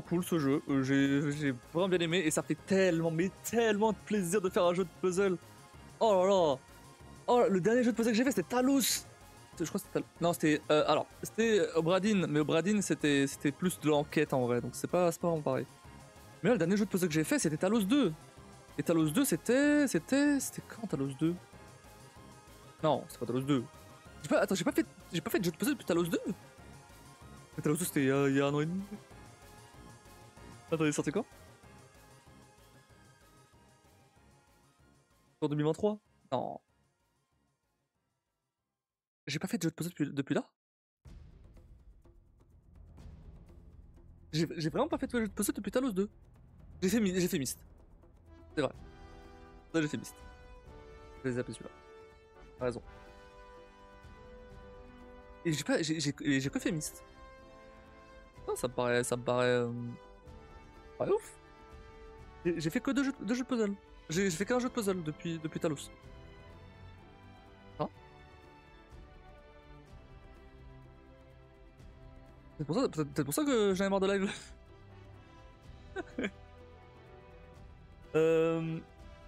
trop cool ce jeu. J'ai vraiment bien aimé et ça fait tellement, mais tellement de plaisir de faire un jeu de puzzle. Oh là là. Oh, le dernier jeu de puzzle que j'ai fait, c'était Talos. Je crois que c'était Talos. Non, c'était. Alors, c'était Obradin, mais Obradin, c'était plus de l'enquête en vrai, donc c'est pas vraiment pareil. Mais là, le dernier jeu de puzzle que j'ai fait, c'était Talos 2. Et Talos 2, c'était quand Talos 2? Non, c'est pas Talos 2. Attends, j'ai pas fait de jeu de puzzle depuis Talos 2. Mais Talos 2, c'était il y a un an et demi. Attends, il est sorti quand? En 2023? Non. J'ai pas fait de jeu de puzzle depuis là? J'ai vraiment pas fait de jeu de puzzle depuis Talos 2. J'ai fait Myst. C'est vrai. Ça, j'ai fait Myst. Je les ai appelés celui-là. T'as raison. Et j'ai que fait Myst. Non, ça me paraît. Ouais, ouf. J'ai fait que deux jeux de puzzle. J'ai fait qu'un jeu de puzzle depuis Talos. Hein? C'est peut-être pour ça que j'en ai marre de live.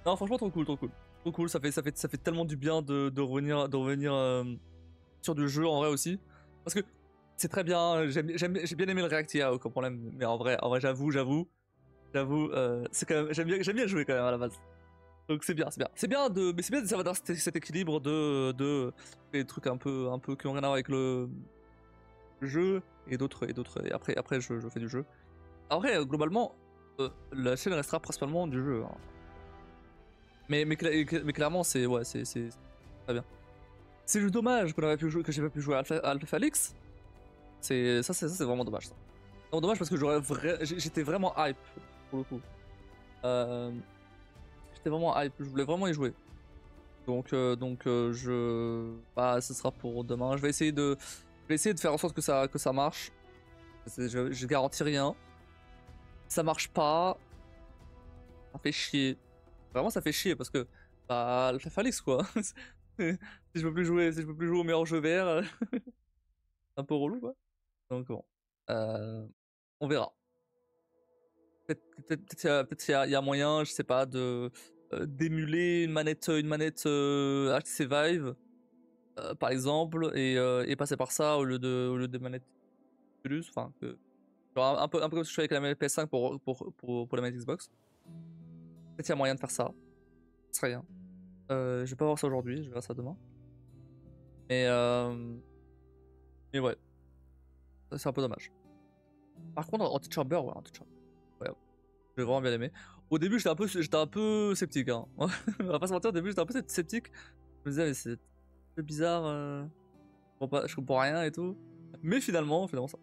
Non, franchement, trop cool, trop cool. Trop cool, ça fait tellement du bien de revenir sur du jeu en vrai aussi. Parce que c'est très bien, j'ai bien aimé le React, il y a aucun problème. Mais en vrai j'avoue, c'est quand même, j'aime bien jouer quand même à la base. Donc c'est bien. C'est bien d'avoir cet équilibre de des trucs un peu qui ont rien à voir avec le jeu et d'autres et après je fais du jeu. Après globalement la chaîne restera principalement du jeu. Hein. Mais clairement c'est très bien. C'est juste dommage que j'ai pas pu jouer à Alpha Felix. C'est vraiment dommage ça. Non, dommage parce que j'étais vraiment hype pour le coup. J'étais vraiment hype, je voulais vraiment y jouer. Donc ce sera pour demain. Je vais essayer de faire en sorte que ça marche. Je garantis rien. Si ça marche pas, ça fait chier. Vraiment ça fait chier parce que bah Alpha Felix quoi. Si je peux plus jouer au meilleur jeu vert, un peu relou quoi. Donc bon, on verra. Peut-être il y a moyen, je sais pas, de d'émuler une manette HTC Vive, par exemple, et passer par ça au lieu des manettes Oculus, enfin genre un peu comme ce que je fais avec la manette PS5 pour la manette Xbox. Peut-être il y a moyen de faire ça. Ce serait rien. Je vais pas voir ça aujourd'hui, je verrai ça demain. Mais ouais, c'est un peu dommage. Par contre, Antichamber, ouais, Antichamber. Ouais, j'ai vraiment bien aimé. Au début, j'étais un peu sceptique. Hein. On va pas se mentir, au début, j'étais un peu sceptique. Je me disais, mais c'est un peu bizarre. Je comprends rien et tout. Mais finalement ça.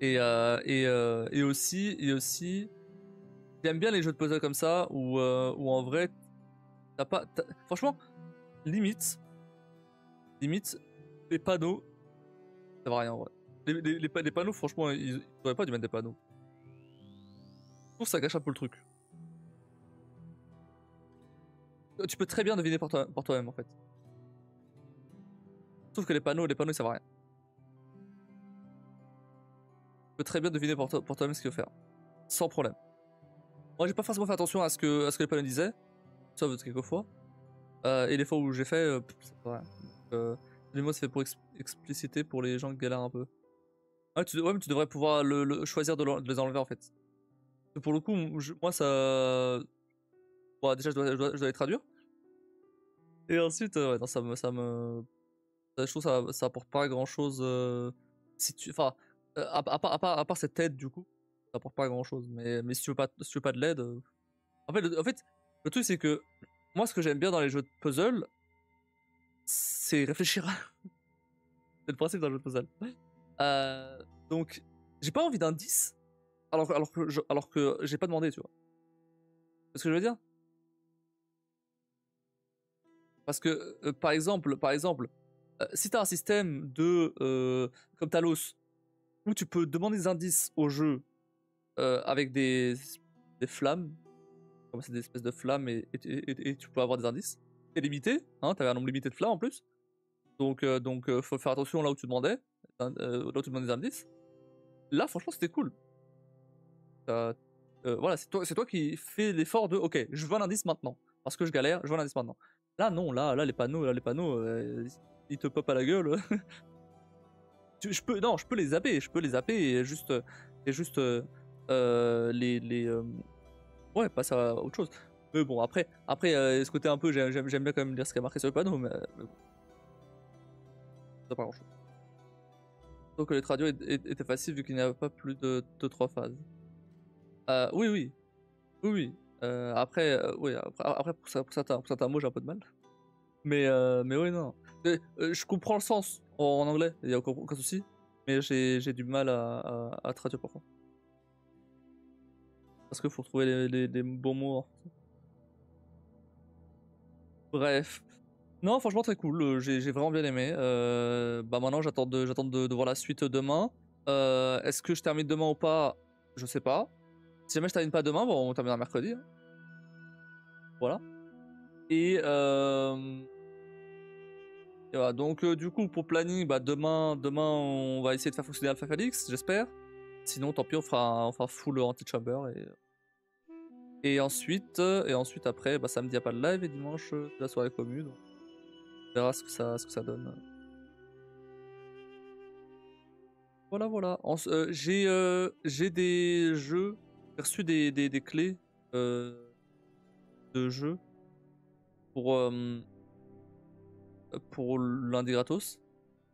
Et aussi, j'aime bien les jeux de puzzle comme ça où en vrai, franchement, limite, les panneaux, ça va rien en vrai. Les panneaux, franchement, ils devraient pas dû mettre des panneaux. Je trouve que ça gâche un peu le truc. Tu peux très bien deviner par toi-même en fait. Sauf que les panneaux ils servent à rien. Tu peux très bien deviner par toi-même ce qu'il faut faire. Sans problème. Moi j'ai pas forcément fait attention à ce que les panneaux disaient. Sauf quelques fois. Et les fois où j'ai fait, c'est pas rien. Les mots c'est fait pour expliciter pour les gens qui galèrent un peu. Ouais, mais tu devrais pouvoir choisir de les enlever en fait. Pour le coup, moi ça. Bon, déjà je dois les traduire. Et ensuite, ouais, non, je trouve ça apporte pas grand chose. Enfin, à part cette aide du coup, ça apporte pas grand chose. Mais si tu veux pas de l'aide. En fait, le truc c'est que moi ce que j'aime bien dans les jeux de puzzle, c'est réfléchir. C'est le principe d'un jeu de puzzle. Donc, j'ai pas envie d'indice alors que j'ai pas demandé, tu vois. C'est ce que je veux dire? Parce que, par exemple, si t'as un système comme Talos, où tu peux demander des indices au jeu avec des flammes, comme c'est des espèces de flammes, et tu peux avoir des indices, c'est limité, hein, t'avais un nombre limité de flammes en plus, donc faut faire attention là où tu demandais, là où tu demandais des indices. Là, franchement, c'était cool. Voilà, c'est toi qui fais l'effort de ok, je veux un indice maintenant parce que je galère, je veux un indice maintenant. Là non, là les panneaux, ils te popent à la gueule. Je peux les zapper et juste ouais, passer à autre chose. Mais bon, après ce côté un peu, j'aime bien quand même lire ce qui a marqué sur le panneau, mais bon, ça pas grand chose. Donc les traduits étaient faciles vu qu'il n'y avait pas plus de 3 phases. Oui, oui, oui, oui. Après, oui, après pour certains mots, j'ai un peu de mal. Mais oui, non. Je comprends le sens en anglais, il n'y a aucun souci. Mais j'ai du mal à traduire parfois. Parce qu'il faut trouver les bons mots en français. Bref. Non, franchement, très cool. J'ai vraiment bien aimé. Bah maintenant, j'attends de voir la suite demain. Est-ce que je termine demain ou pas? Je sais pas. Si jamais je termine pas demain, bon, on termine mercredi, hein. Voilà. Et voilà. Donc, du coup, pour planning, bah, demain, on va essayer de faire fonctionner Alpha Felix, j'espère. Sinon, tant pis, on fera full anti-chamber. Et ensuite, après, bah, samedi, il n'y a pas de live. Et dimanche, la soirée commune. Donc, on verra ce que ça donne. Voilà, voilà. J'ai des jeux. J'ai reçu des clés de jeux pour lundi gratos.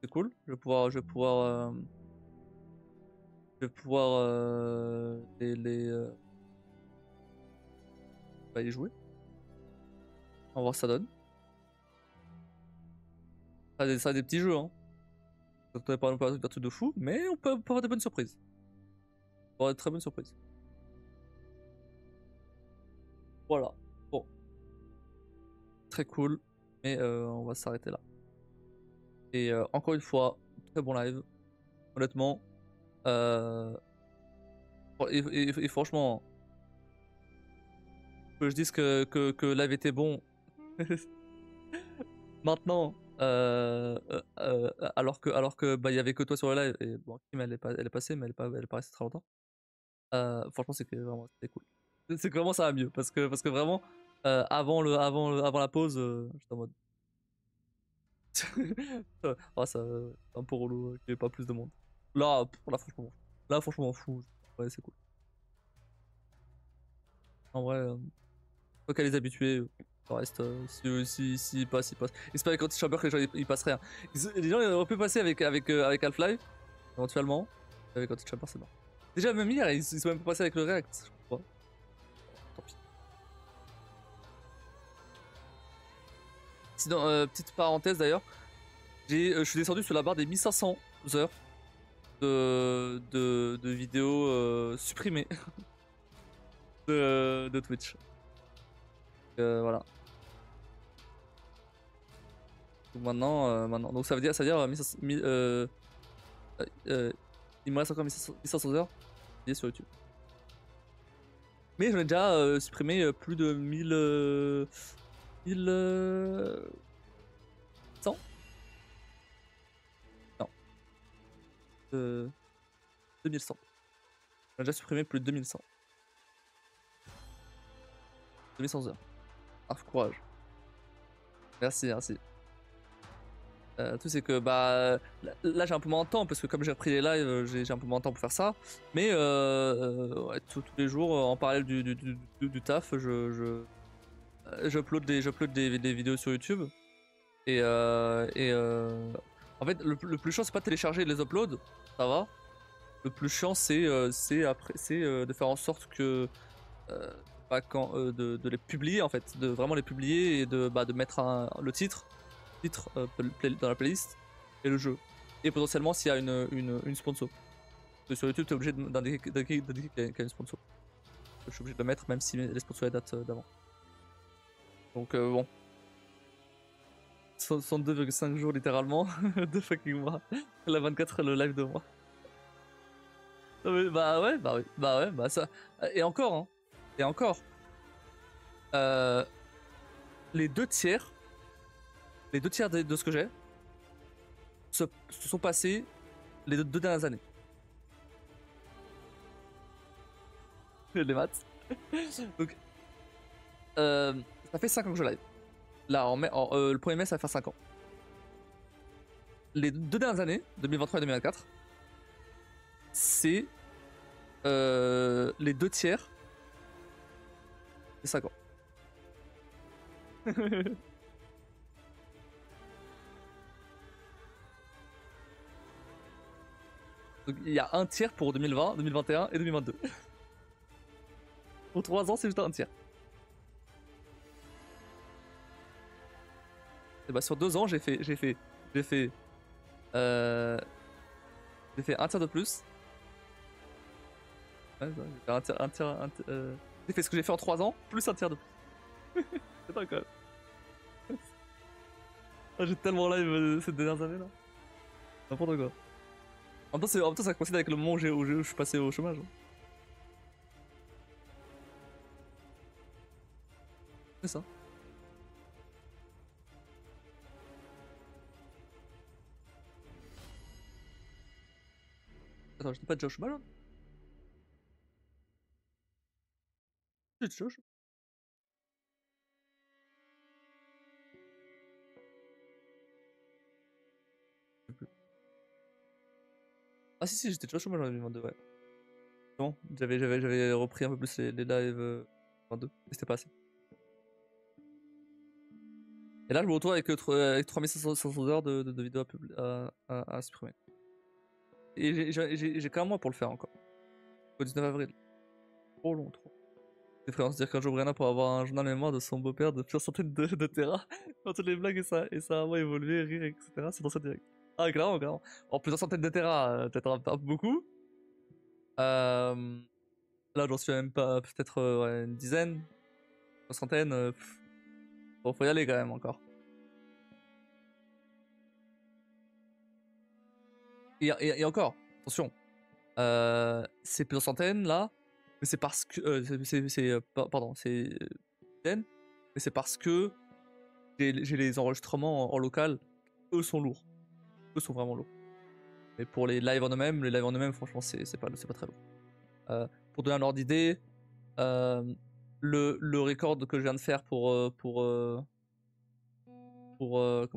C'est cool. Je vais pouvoir y jouer. On va voir ce que ça donne. Ça a des petits jeux, hein. Ça ne pas un truc de fou, mais on peut avoir des bonnes surprises. On peut avoir de très bonnes surprises. Voilà. Bon. Très cool. Mais on va s'arrêter là. Et encore une fois, très bon live. Honnêtement. Et franchement, que je dise que live était bon. Maintenant, alors que bah il y avait que toi sur le live et bon Kim elle est passée mais elle est pas restée très longtemps. Franchement c'était cool. C'est que vraiment ça va mieux parce que vraiment avant la pause j'étais en mode ah ça c'est un peu relou qu'il n'y ait pas plus de monde. Là franchement on fou. Ouais c'est cool. En vrai faut qu'à les habituer. Ça reste si ils passent. Et c'est pas avec Anti-Chamber que les gens ils passeraient. Hein. Les gens ils auraient pu passer avec Half-Life, éventuellement. Avec Anti-Chamber c'est bon. Déjà même hier ils sont même pas passés avec le React, je crois. Tant pis. Sinon, petite parenthèse d'ailleurs, je suis descendu sur la barre des 1500 heures de vidéos supprimées de Twitch. Voilà. Donc maintenant, donc ça veut dire 1500, il me reste encore 1500 heures sur YouTube. Mais j'en ai déjà supprimé plus de 1100. Non. 2100. J'en ai déjà supprimé plus de 2100. 2100 heures. Ah, courage. Merci. Tout c'est que bah là j'ai un peu moins de temps parce que comme j'ai repris les lives j'ai un peu moins de temps pour faire ça, mais ouais, tous les jours en parallèle du taf j'upload des vidéos sur YouTube et en fait le plus chiant c'est pas de télécharger et de les upload, ça va. Le plus chiant c'est de faire en sorte que de les publier en fait, de vraiment les publier et de mettre le titre dans la playlist et le jeu. Et potentiellement s'il y a une sponsor. Parce que sur YouTube, tu es obligé d'indiquer qu'il y a une sponsor. Je suis obligé de le mettre même si les sponsors datent d'avant. Donc bon. 62,5 jours littéralement de fucking mois. La 24 le live de moi. Bah ouais, ça. Et encore, hein. Et encore. Les deux tiers de ce que j'ai se sont passés les deux dernières années. les maths. Donc, ça fait 5 ans que je live. Là, le 1er mai, ça va faire 5 ans. Les 2 dernières années, 2023 et 2024, c'est les 2 tiers des 5 ans. Donc il y a un tiers pour 2020, 2021 et 2022. Pour 3 ans, c'est juste un tiers. Et bah sur 2 ans, j'ai fait un tiers de plus. Ouais, j'ai fait ce que j'ai fait en 3 ans, plus un tiers de plus. C'est pas quand même. Ah, j'ai tellement live ces dernières années là. N'importe quoi. En même temps, ça coïncide avec le moment où je suis passé au chômage. C'est ça. Attends, j'étais pas déjà au chômage là? J'étais déjà au chômage. Je sais plus. Ah si, j'étais déjà au chômage en 2022, ouais. Bon, j'avais repris un peu plus les lives 22, mais c'était pas assez. Et là, je me retrouve avec 3500 heures de vidéos à supprimer. Et j'ai qu'un mois pour le faire encore. Au 19 avril. Trop long, trop. C'est frère, dire qu'un jour Brianna pour avoir un journal mémoire de son beau-père de plusieurs centaines de terras. Dans toutes les blagues et ça a moi évolué, rire, etc. C'est dans ça direct. Ah, clairement, clairement. En plusieurs centaines de terras, peut-être un peu beaucoup. Là, j'en suis même pas, peut-être ouais, une dizaine, une soixantaine. Bon, faut y aller quand même encore. Et encore, attention, c'est plusieurs centaines là, mais c'est parce que. Pardon, c'est dizaines, mais c'est parce que j'ai les enregistrements en local, eux sont lourds. Eux sont vraiment lourds. Mais pour les lives en eux-mêmes, franchement, c'est pas très lourd. Pour donner un ordre d'idée, le record que je viens de faire comment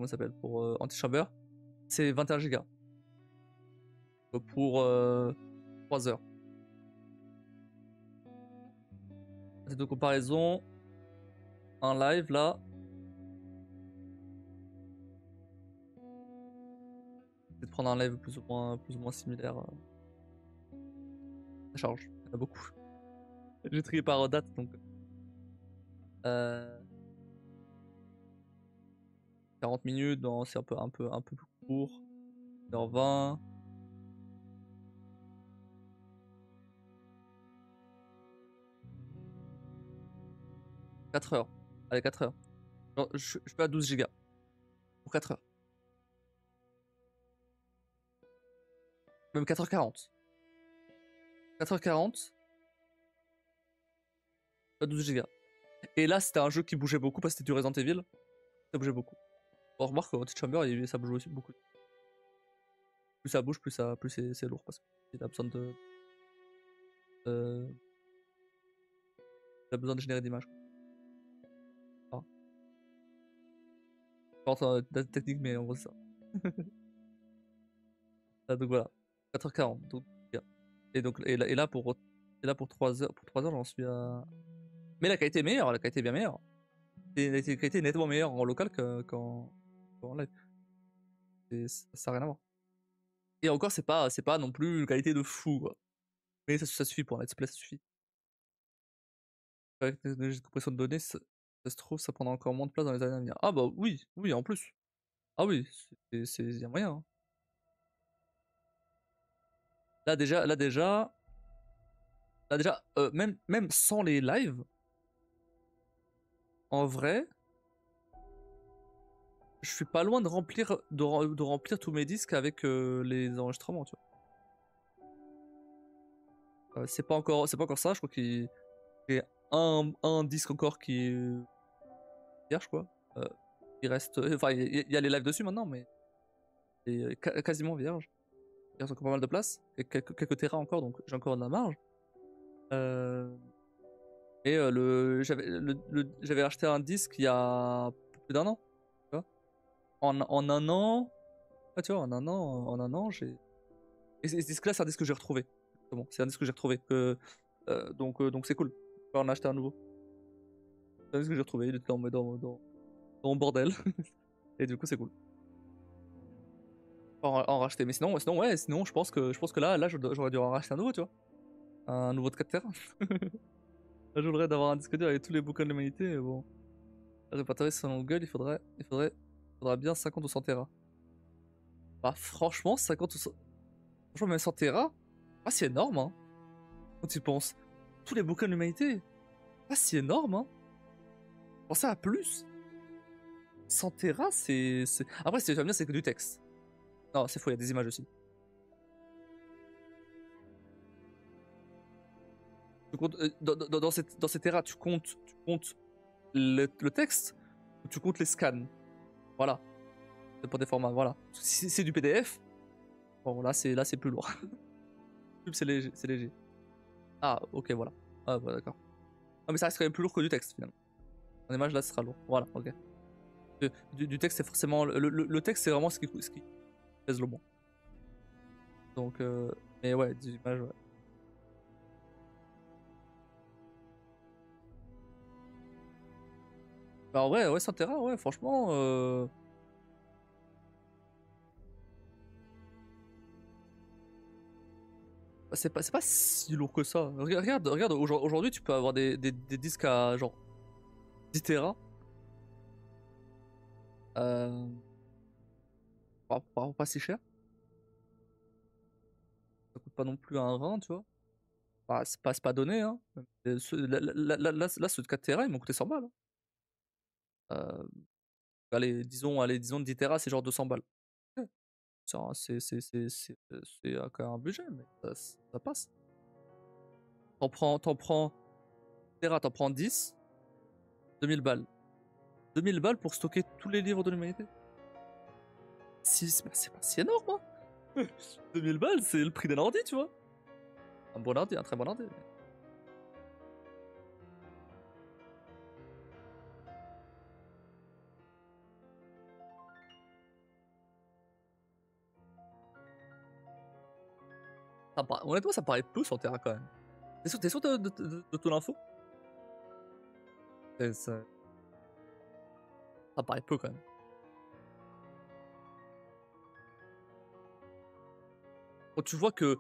ça s'appelle, pour Antichamber, c'est 21 gigas pour 3 heures. C'est de comparaison, un live là, c'est de prendre un live plus ou moins similaire. Ça charge, il y en a beaucoup. J'ai trié par date donc. 40 minutes, c'est un peu plus court. 1h20. 4 heures. Allez, 4 heures. Genre, je suis à 12 gigas. Pour 4 heures. Même 4h40. 4h40. À 12 gigas. Et là, c'était un jeu qui bougeait beaucoup parce que c'était du Resident Evil. Ça bougeait beaucoup. On remarque qu'au Chamber, ça bouge aussi beaucoup. Plus ça bouge, plus c'est lourd parce qu'il a besoin de. Il a besoin de générer d'images. Ah. Pas date technique, mais en gros, c'est ça. Donc voilà. 4h40. Donc, et là, pour 3 heures, 3 heures, j'en suis à. Mais la qualité est meilleure, la qualité est bien meilleure. Et la qualité est nettement meilleure en local qu'en live. Ça n'a rien à voir. Et encore, c'est pas non plus une qualité de fou, quoi. Mais ça suffit pour un let's play, ça suffit. Avec la technologie de compression de données, ça se trouve, ça prendra encore moins de place dans les années à venir. Ah bah oui, oui, en plus. Ah oui, y a moyen. Hein. Là déjà, même sans les lives, en vrai, je suis pas loin de remplir tous mes disques avec les enregistrements, tu vois. C'est pas encore ça, je crois qu'il y a un disque encore qui est vierge, quoi. Il reste, enfin, il y a les lives dessus maintenant, mais c'est quasiment vierge. Il reste encore pas mal de place, et quelques terras encore, donc j'ai encore de la marge. Et j'avais acheté un disque il y a plus d'un an. Tu vois, en un an. Ah, tu vois, en un an, j'ai. Et ce disque-là, c'est un disque que j'ai retrouvé. Justement. C'est un disque que j'ai retrouvé. Donc c'est cool. Je peux en acheter un nouveau. C'est un disque que j'ai retrouvé. Il était dans mon bordel. Et du coup, c'est cool. En racheter. Mais sinon, ouais, sinon, je pense que là, j'aurais dû en racheter un nouveau, tu vois. Un nouveau de 4 Tera. Là, je voudrais d'avoir un disque dur avec tous les bouquins de l'humanité. Mais bon, répertorier selon Google, il faudrait bien 50 ou 100 Tera. Bah, franchement, 50 ou 100. Franchement, même 100 Tera, pas si énorme, hein. Quand tu penses. Tous les bouquins de l'humanité, pas si énorme, hein. Pensez à plus. 100 Tera, Après, si tu vas me dire, c'est que du texte. Non, c'est faux, il y a des images aussi. Tu comptes, dans ces Tera, tu comptes le texte ou tu comptes les scans. Voilà. C'est pour des formats, voilà. Si c'est du PDF, bon, là, c'est plus lourd. C'est léger, c'est léger. Ah, ok, voilà. Ah, bah, d'accord. Ah, mais ça reste quand même plus lourd que du texte, finalement. En image, là, ce sera lourd. Voilà, ok. Du texte, c'est forcément. Le texte, c'est vraiment ce qui pèse le moins. Donc, mais ouais, des images, ouais. Bah, en vrai, ouais, 100 Tera, ouais, franchement. C'est pas si lourd que ça. Regarde, aujourd'hui, tu peux avoir des disques à genre 10 Tera. Euh, pas si cher. Ça coûte pas non plus un rein, tu vois. Bah, c'est pas donné, hein. Là, ceux de 4 Tera, ils m'ont coûté 100 balles, hein. Euh, allez, disons 10 Tera, c'est genre 200 balles. Ouais, c'est quand même un budget, mais ça passe. T'en prends Tera, t'en prends 10, 2000 balles. 2000 balles pour stocker tous les livres de l'humanité. C'est pas si énorme, hein. 2000 balles, c'est le prix d'un ordi, tu vois. Un bon ordi, un très bon ordi. Honnêtement, ça paraît peu sur Terra quand même. T'es sûr de ton info? Ça paraît peu quand même. Quand tu vois que.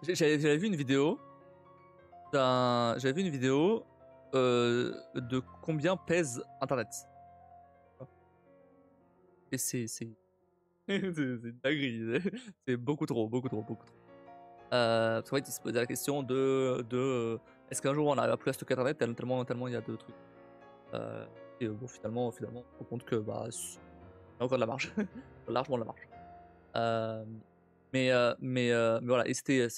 J'avais vu une vidéo de combien pèse Internet. Et c'est une dinguerie. C'est beaucoup trop, beaucoup trop, beaucoup trop. Parce qu'en fait, il se posait la question de est-ce qu'un jour on n'arrivera plus à stocker Internet tellement il y a de trucs. Et bon, finalement, on se rend compte que bah, il y a encore de la marge. Largement de la marge. Euh, mais voilà, et c'était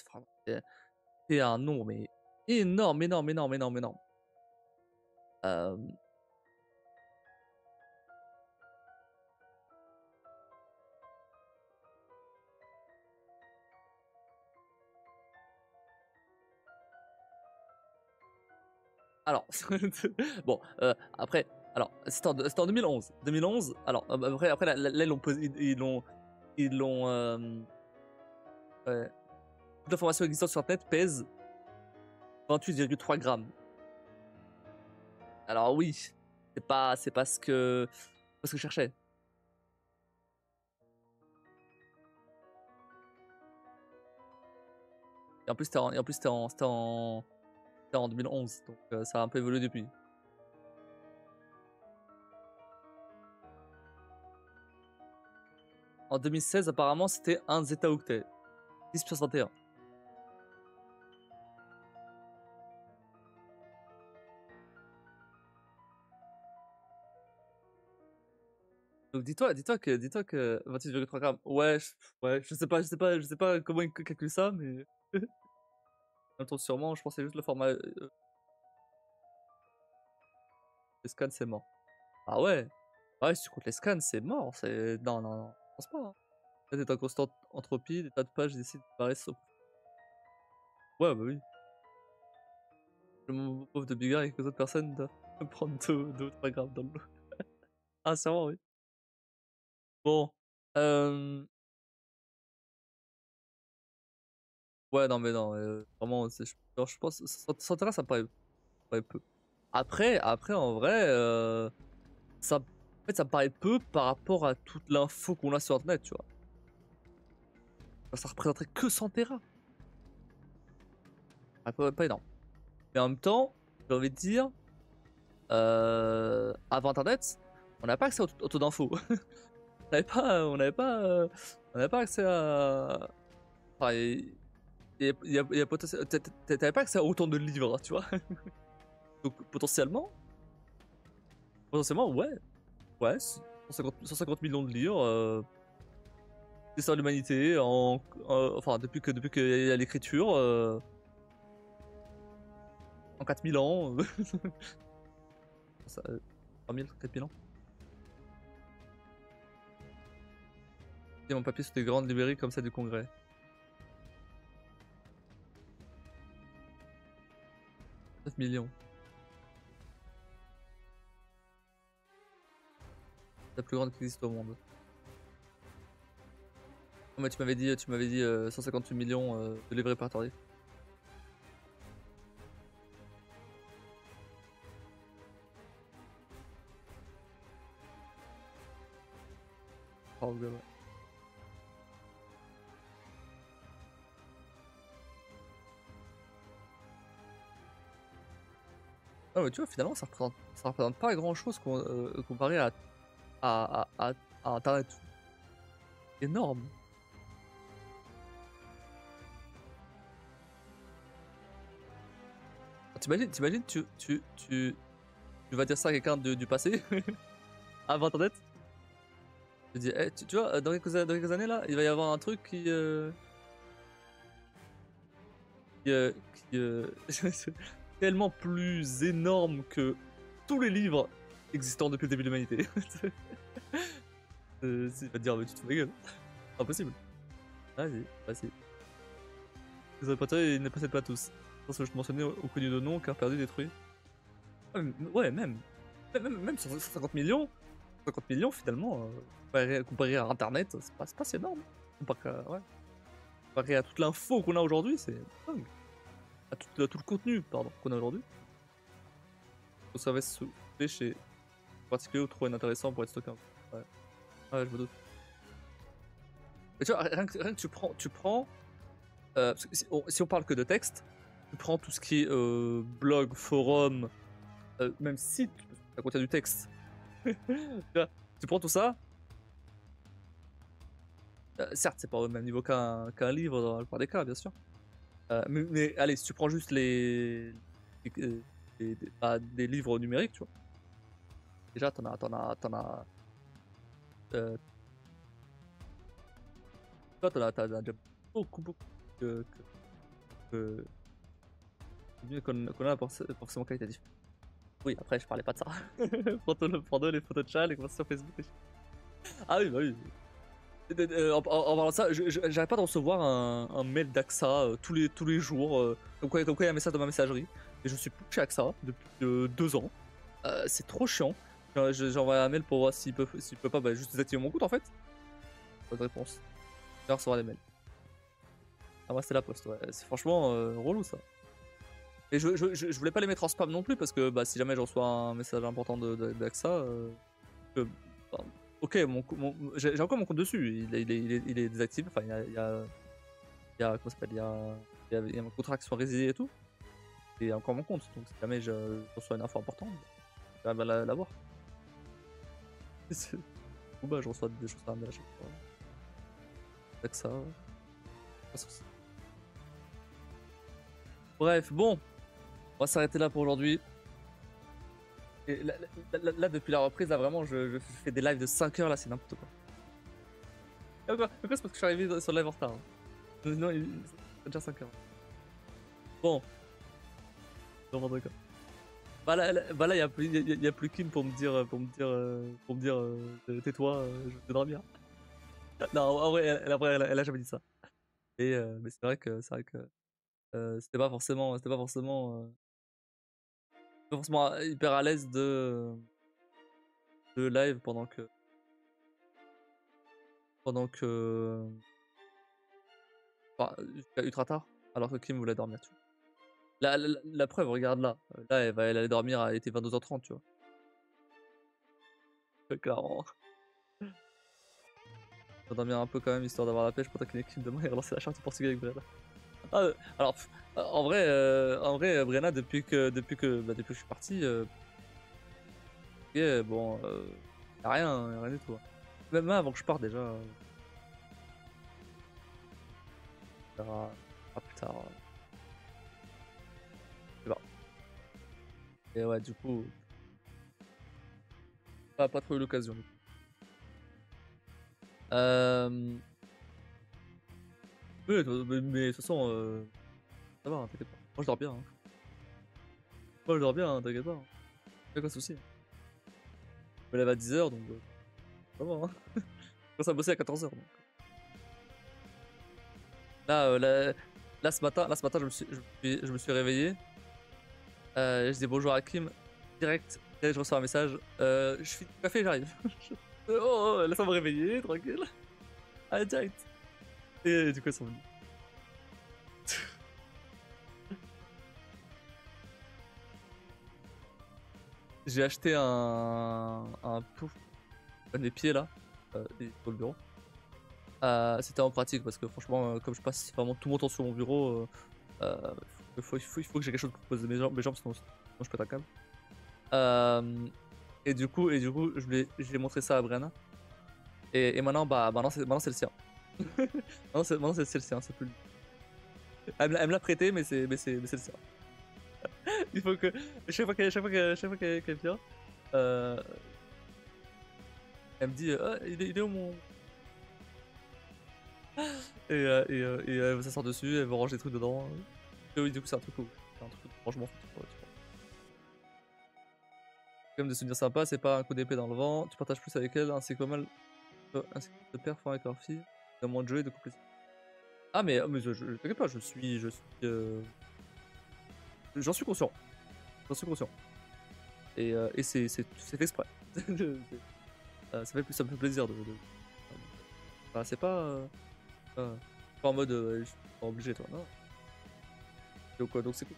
un nombre mais énorme, énorme, énorme, énorme, énorme. Euh, alors, bon, après, alors, c'était en 2011. 2011, alors, après là, ils l'ont posé, ils l'ont, ouais. Toute l'information existante sur Internet pèse 28,3 grammes. Alors oui, c'est pas ce que je cherchais. Et en plus, c'était en 2011, donc ça a un peu évolué depuis. En 2016, apparemment, c'était un zeta-octet. 10 × 61. Donc dis-toi que 28,3 grammes. Ouais, je sais pas comment ils calculent ça, mais. Attends, sûrement, je pensais juste le format. Les scans, c'est mort. Ah ouais? Ouais, si tu comptes les scans, c'est mort. Non, non, non, je pense pas, hein. Là, t'es en constante entropie, des tas de pages décident de disparaître. Ouais, bah oui. mon pauvre de Bigard et que d'autres personnes doivent prendre 2 ou 3 grammes dans l'eau. Ah sûrement oui. Bon, hem, ouais non mais non, vraiment c'est genre je pense 100 ça me paraît peu. Après en vrai, ça en fait ça me paraît peu par rapport à toute l'info qu'on a sur internet, tu vois? Genre ça représenterait que 100 téras, ah pas énorme. Mais en même temps, j'ai envie de dire, avant internet, on n'avait pas accès au taux d'infos. On n'avait pas accès à enfin il y a potentiel tu pas accès à autant de livres, tu vois? Donc potentiellement ouais, 150 millions de livres, l'histoire de l'humanité enfin depuis qu'il y a l'écriture, en 4000 ans, ça, 3000, 4000 ans. Et mon papier sur des grandes librairies comme ça du Congrès. 9 millions, la plus grande qui existe au monde. Non mais tu m'avais dit, 158 millions, de livres répertoriés. Oh, ouais. Ah mais tu vois finalement ça représente pas grand chose comparé à internet. Énorme. T'imagines tu vas dire ça à quelqu'un du passé, avant internet? Tu dis: «Eh tu vois, dans quelques années là, il va y avoir un truc qui, c'est tellement plus énorme que tous les livres existants depuis le début de l'humanité». Tu vas te dire: «Mais tu te fous de ma gueule, impossible». Vas-y, vas-y. Les Harry Potter, ils ne possèdent pas tous. Parce que je te mentionnais au connu de nom, car perdu, détruit. Ouais, même sur 50 millions, 50 millions finalement, comparé à internet, c'est pas si énorme. Comparé à ouais, comparé à toute l'info qu'on a aujourd'hui, c'est dingue. À tout le contenu, pardon, qu'on a aujourd'hui. Faut savoir se chez particulier ou trop inintéressant pour être stocké. Ouais, ouais, je me doute. Mais tu vois, rien que tu prends, parce que si on parle que de texte, tu prends tout ce qui est, blog, forum, même site, ça contient du texte. Tu vois? Tu prends tout ça, certes, c'est pas au même niveau qu'un livre dans la plupart des cas, bien sûr. Mais allez, si tu prends juste des livres numériques, tu vois? Déjà, heu, toi, tu as déjà beaucoup que mieux qu'on a forcément qualitatif. Oui, après, je parlais pas de ça. Prends-toi les photos de chat, les conversations Facebook et ah oui, bah oui. En parlant de ça, j'arrête pas de recevoir un mail d'AXA, tous les jours, comme quoi il y a un message dans ma messagerie et je suis plus chez AXA depuis, 2 ans. C'est trop chiant. J'ai envoyé un mail pour voir s'il peut pas, bah, juste désactiver mon compte en fait. Pas de réponse. Je vais recevoir des mails. Ah moi c'est la poste, ouais. C'est franchement, relou ça. Et je voulais pas les mettre en spam non plus parce que, bah, si jamais je reçois un message important d'AXA, que bah, OK, j'ai encore mon compte dessus, il est désactivé, enfin il y a comment ça s'appelle? Il y a mon contrat qui soit résilié et tout, et il y a encore mon compte, donc si jamais je reçois une info importante, j'arrive à l'avoir. C'est ou bah, je reçois un mail à chaque fois. AXA, pas de souci. Bref, bon, on va s'arrêter là pour aujourd'hui. Et là, depuis la reprise, là, vraiment, je fais des lives de 5 heures, là, c'est n'importe quoi. C'est parce que je suis arrivé sur le live en retard, hein. Sinon, c'est déjà 5 heures. Bon, n'importe quoi. Bah là, y a plus qu'une pour me dire, tais-toi, je vais dormir. Non, en vrai, elle a jamais dit ça. Mais c'est vrai que, c'était pas forcément, pas forcément hyper à l'aise de live enfin, jusqu'à ultra tard, alors que Kim voulait dormir, tu vois? La preuve, regarde là, là elle allait dormir, il était 22h30, tu vois? Clairement. Va dormir un peu quand même histoire d'avoir la pêche pour taquiner Kim demain et relancer la charte du Portugal avec Brenna. Ah, alors en vrai, Brenna depuis que je suis parti, bon, y a rien du tout, hein. Même avant que je parte déjà, on verra plus tard, je sais pas. Et ouais, du coup, pas trop eu l'occasion. Hem, oui, mais de toute façon, ça va, hein, t'inquiète pas. Moi je dors bien, hein. Moi je dors bien, hein, t'inquiète pas, hein. Y a aucun souci. Je me lève à 10h donc ça va, hein. Je commence à bosser à 14h donc. Là, là ce matin je me suis réveillé, je dis bonjour à Kim, direct je reçois un message, «Je finis le café, j'arrive». «Oh, oh, laisse-moi me réveiller, tranquille». Allez direct et du coup ils sont venus. J'ai acheté un pouf, mes pieds là, et sur le bureau. C'était en pratique parce que franchement, comme je passe vraiment tout mon temps sur mon bureau, il faut que j'ai quelque chose pour poser mes jambes sinon je pète un câble. Hem et du coup, j'ai montré ça à Brenna et maintenant, bah, maintenant c'est le sien. C'est le sien, c'est plus lui. Elle me l'a prêté mais c'est le sien. Il faut que chaque fois qu'elle vient, heu, elle me dit: «Ah, il est où mon» et elle veut s'asseoir dessus, elle veut ranger des trucs dedans, et oui, du coup, c'est un truc cool. C'est un truc de rangement, quand même des souvenirs sympas, c'est pas un coup d'épée dans le vent, tu partages plus avec elle, ainsi que de pères font avec leurs filles, d'un moment de jeu et de complicité. Ah mais t'inquiète pas, j'en suis conscient, j'en suis conscient et c'est fait exprès. Ça me fait plaisir de enfin, c'est pas, pas en mode, «Je suis pas obligé toi», non. Donc c'est cool.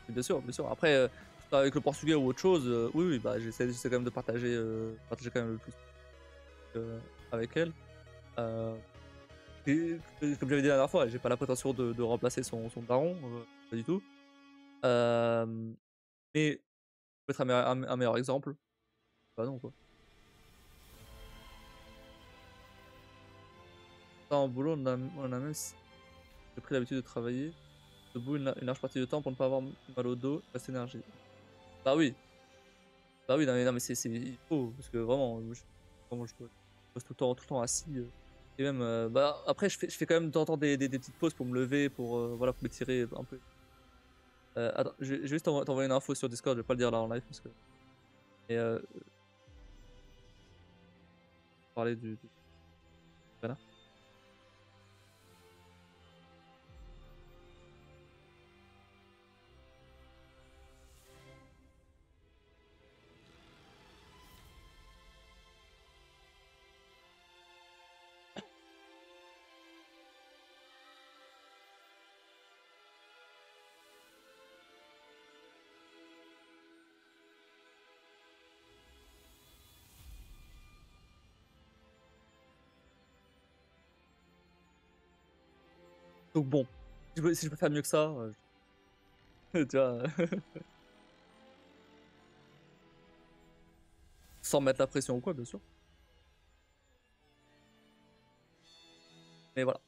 Bien sûr, bien sûr. Après, avec le portugais ou autre chose, oui, oui, bah, j'essaie quand même de partager quand même le plus, heu, avec elle. Heu et comme j'avais dit la dernière fois, j'ai pas la prétention de remplacer son daron, pas du tout. Mais peut être un meilleur exemple, bah, non, quoi. Ça, en boulot, on a même j'ai pris l'habitude de travailler debout une large partie du temps pour ne pas avoir mal au dos, basse énergie. Bah oui, bah oui, non mais c'est il faut parce que vraiment, moi je bosse tout le temps assis, et même, bah, après je fais quand même de temps en temps des petites pauses pour me lever, voilà, pour m'étirer un peu. Attends, je vais juste t'envoyer une info sur Discord, je vais pas le dire là en live parce que et parler du voilà. Donc bon, si je peux faire mieux que ça, tu vois? Sans mettre la pression ou quoi, bien sûr, mais voilà.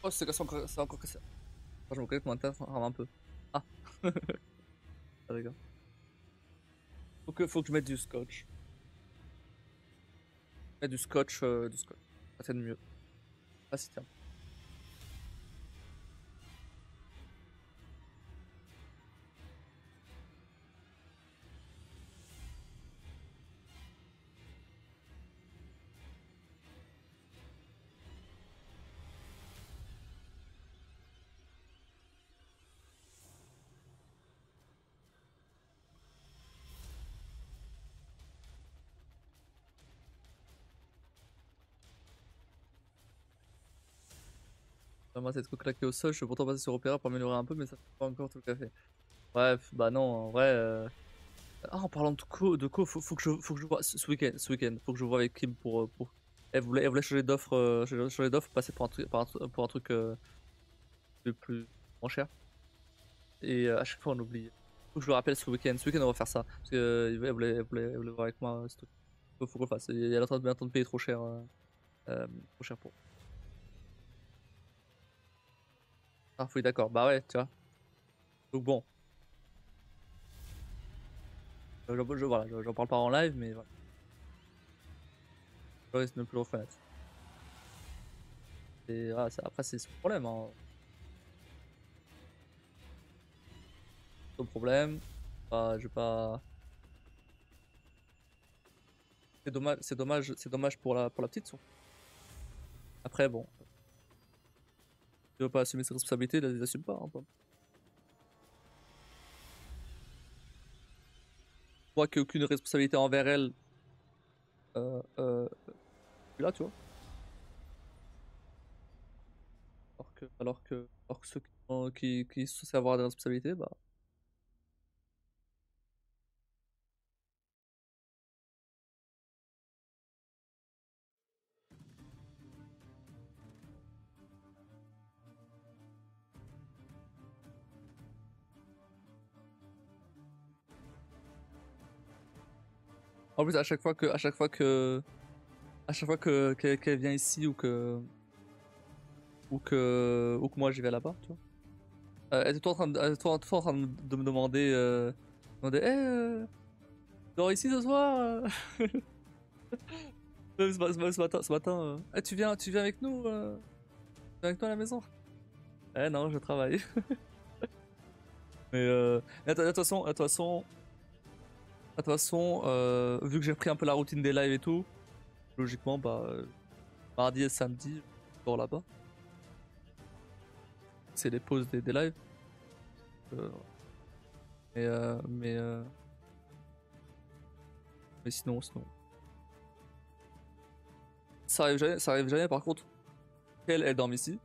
Oh, c'est encore que ça. Attends, je me connecte mon internet un peu. Ah! Ah d'accord. Faut que je mette du scotch. Mets du scotch, du scotch. Ça tienne mieux. Ah si, tiens. Moi, c'est trop claqué au sol. Je suis pourtant passé sur Opéra pour améliorer un peu, mais ça fait pas encore tout le café. Bref, bah non, en vrai. Ah, en parlant de faut que je vois ce week-end, faut que je vois avec Kim pour... Elle voulait changer d'offre, passer pour un truc, pour un truc plus moins cher. Et à chaque fois on oublie. Faut que je le rappelle ce week-end. Ce week-end on va faire ça. Parce que elle voulait voir avec moi ce truc. Faut qu'on le fasse. Elle est en train de payer trop cher pour. Ah oui d'accord, bah ouais, tu vois. Donc bon, voilà, j'en parle pas en live, mais voilà. Je risque de ne plus le reconnaître. Et voilà, après c'est son problème, hein. Son problème. Bah, je vais pas. C'est dommage pour la petite. Après, bon, il veut pas assumer ses responsabilités, il les assume pas, hein, moi qui ai aucune responsabilité envers elle, euh, euh, je suis là, tu vois. Alors que ceux qui sont censés avoir des responsabilités, bah. En plus, à chaque fois qu'elle vient ici ou que moi j'y vais là-bas, tu vois. Elle est tout en train tout en train de me demander, hey, tu dors ici ce soir? Même ce matin, tu viens avec nous? Tu viens avec nous à la maison? Eh non, je travaille. Mais de toute façon, vu que j'ai repris un peu la routine des lives et tout, logiquement, bah, mardi et samedi, je dors là-bas. C'est les pauses des lives. Euh, mais, euh, mais, euh, mais sinon. Ça arrive jamais par contre qu'elle dorme ici.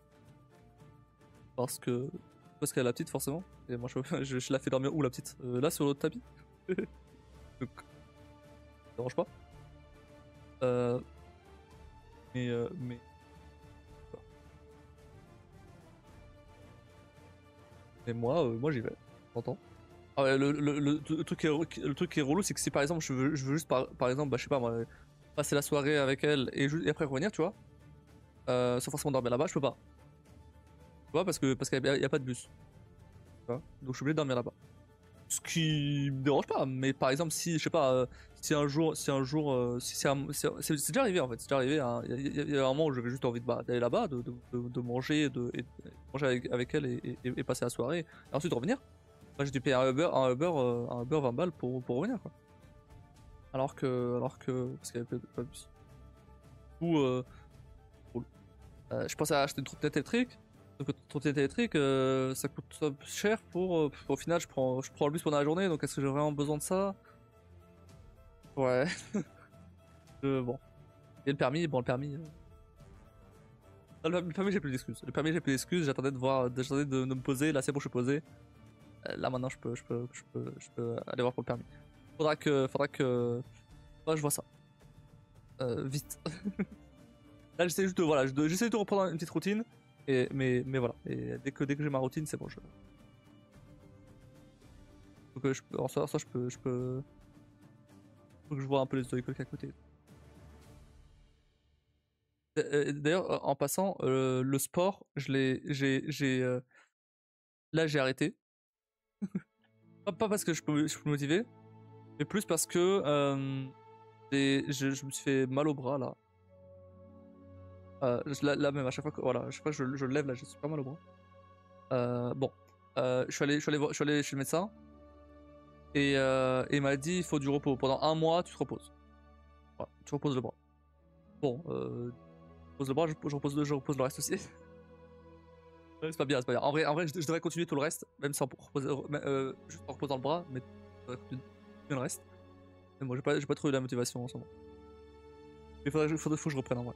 Parce qu'elle est la petite forcément. Et moi je la fais dormir où la petite? Là sur l'autre tapis. Donc ça dérange pas. Euh, mais moi j'y vais. T'entends? Ah ouais, le truc qui est relou, c'est que si par exemple je veux juste par exemple, bah, je sais pas moi, passer la soirée avec elle et après revenir, tu vois, sans forcément dormir là-bas, je peux pas. Tu vois, parce qu'il y a pas de bus. Tu vois, donc je suis obligé de dormir là-bas. Ce qui me dérange pas, mais par exemple si je sais pas, si c'est déjà arrivé en fait, c'est déjà arrivé, hein. Il y a un moment où j'avais juste envie d'aller là-bas, de manger, et de manger avec elle et passer la soirée, et ensuite revenir. Moi j'ai dû payer un Uber 20 balles pour revenir quoi. Parce qu'il y avait pas de bus. Ou cool. Je pensais à acheter une trottinette électrique. Donc une trottinette électrique, ça coûte cher au final je prends le bus pendant la journée, donc est-ce que j'ai vraiment besoin de ça? Ouais. Bon. Et le permis, bon le permis. Non, le permis j'ai plus d'excuses. Le permis j'ai plus d'excuses, j'attendais de me poser, là c'est bon je suis posé. Là maintenant je peux aller voir pour le permis. Faudra que je vois ça. Vite. Là, j'essaie juste de, voilà, j'essaie de reprendre une petite routine. Mais voilà. Et dès que j'ai ma routine, c'est bon. Donc, en soi, faut que je vois un peu les trucs à côté. D'ailleurs, en passant, le sport, là, j'ai arrêté. Pas parce que je peux me motiver, mais plus parce que je me suis fait mal au bras là. Là même à chaque fois que, voilà, à chaque fois que je le lève là, j'ai super mal au bras. Bon, je suis allé chez le médecin et il m'a dit il faut du repos. Pendant un mois, tu te reposes. Voilà, tu reposes le bras. Bon, je repose le bras, je repose le reste aussi. Ouais, c'est pas bien, c'est pas bien. En vrai je devrais continuer tout le reste, même sans reposer, juste en reposant le bras, mais je devrais continuer le reste. Mais moi, j'ai pas trouvé la motivation en ce moment. Mais faut que je reprenne en vrai.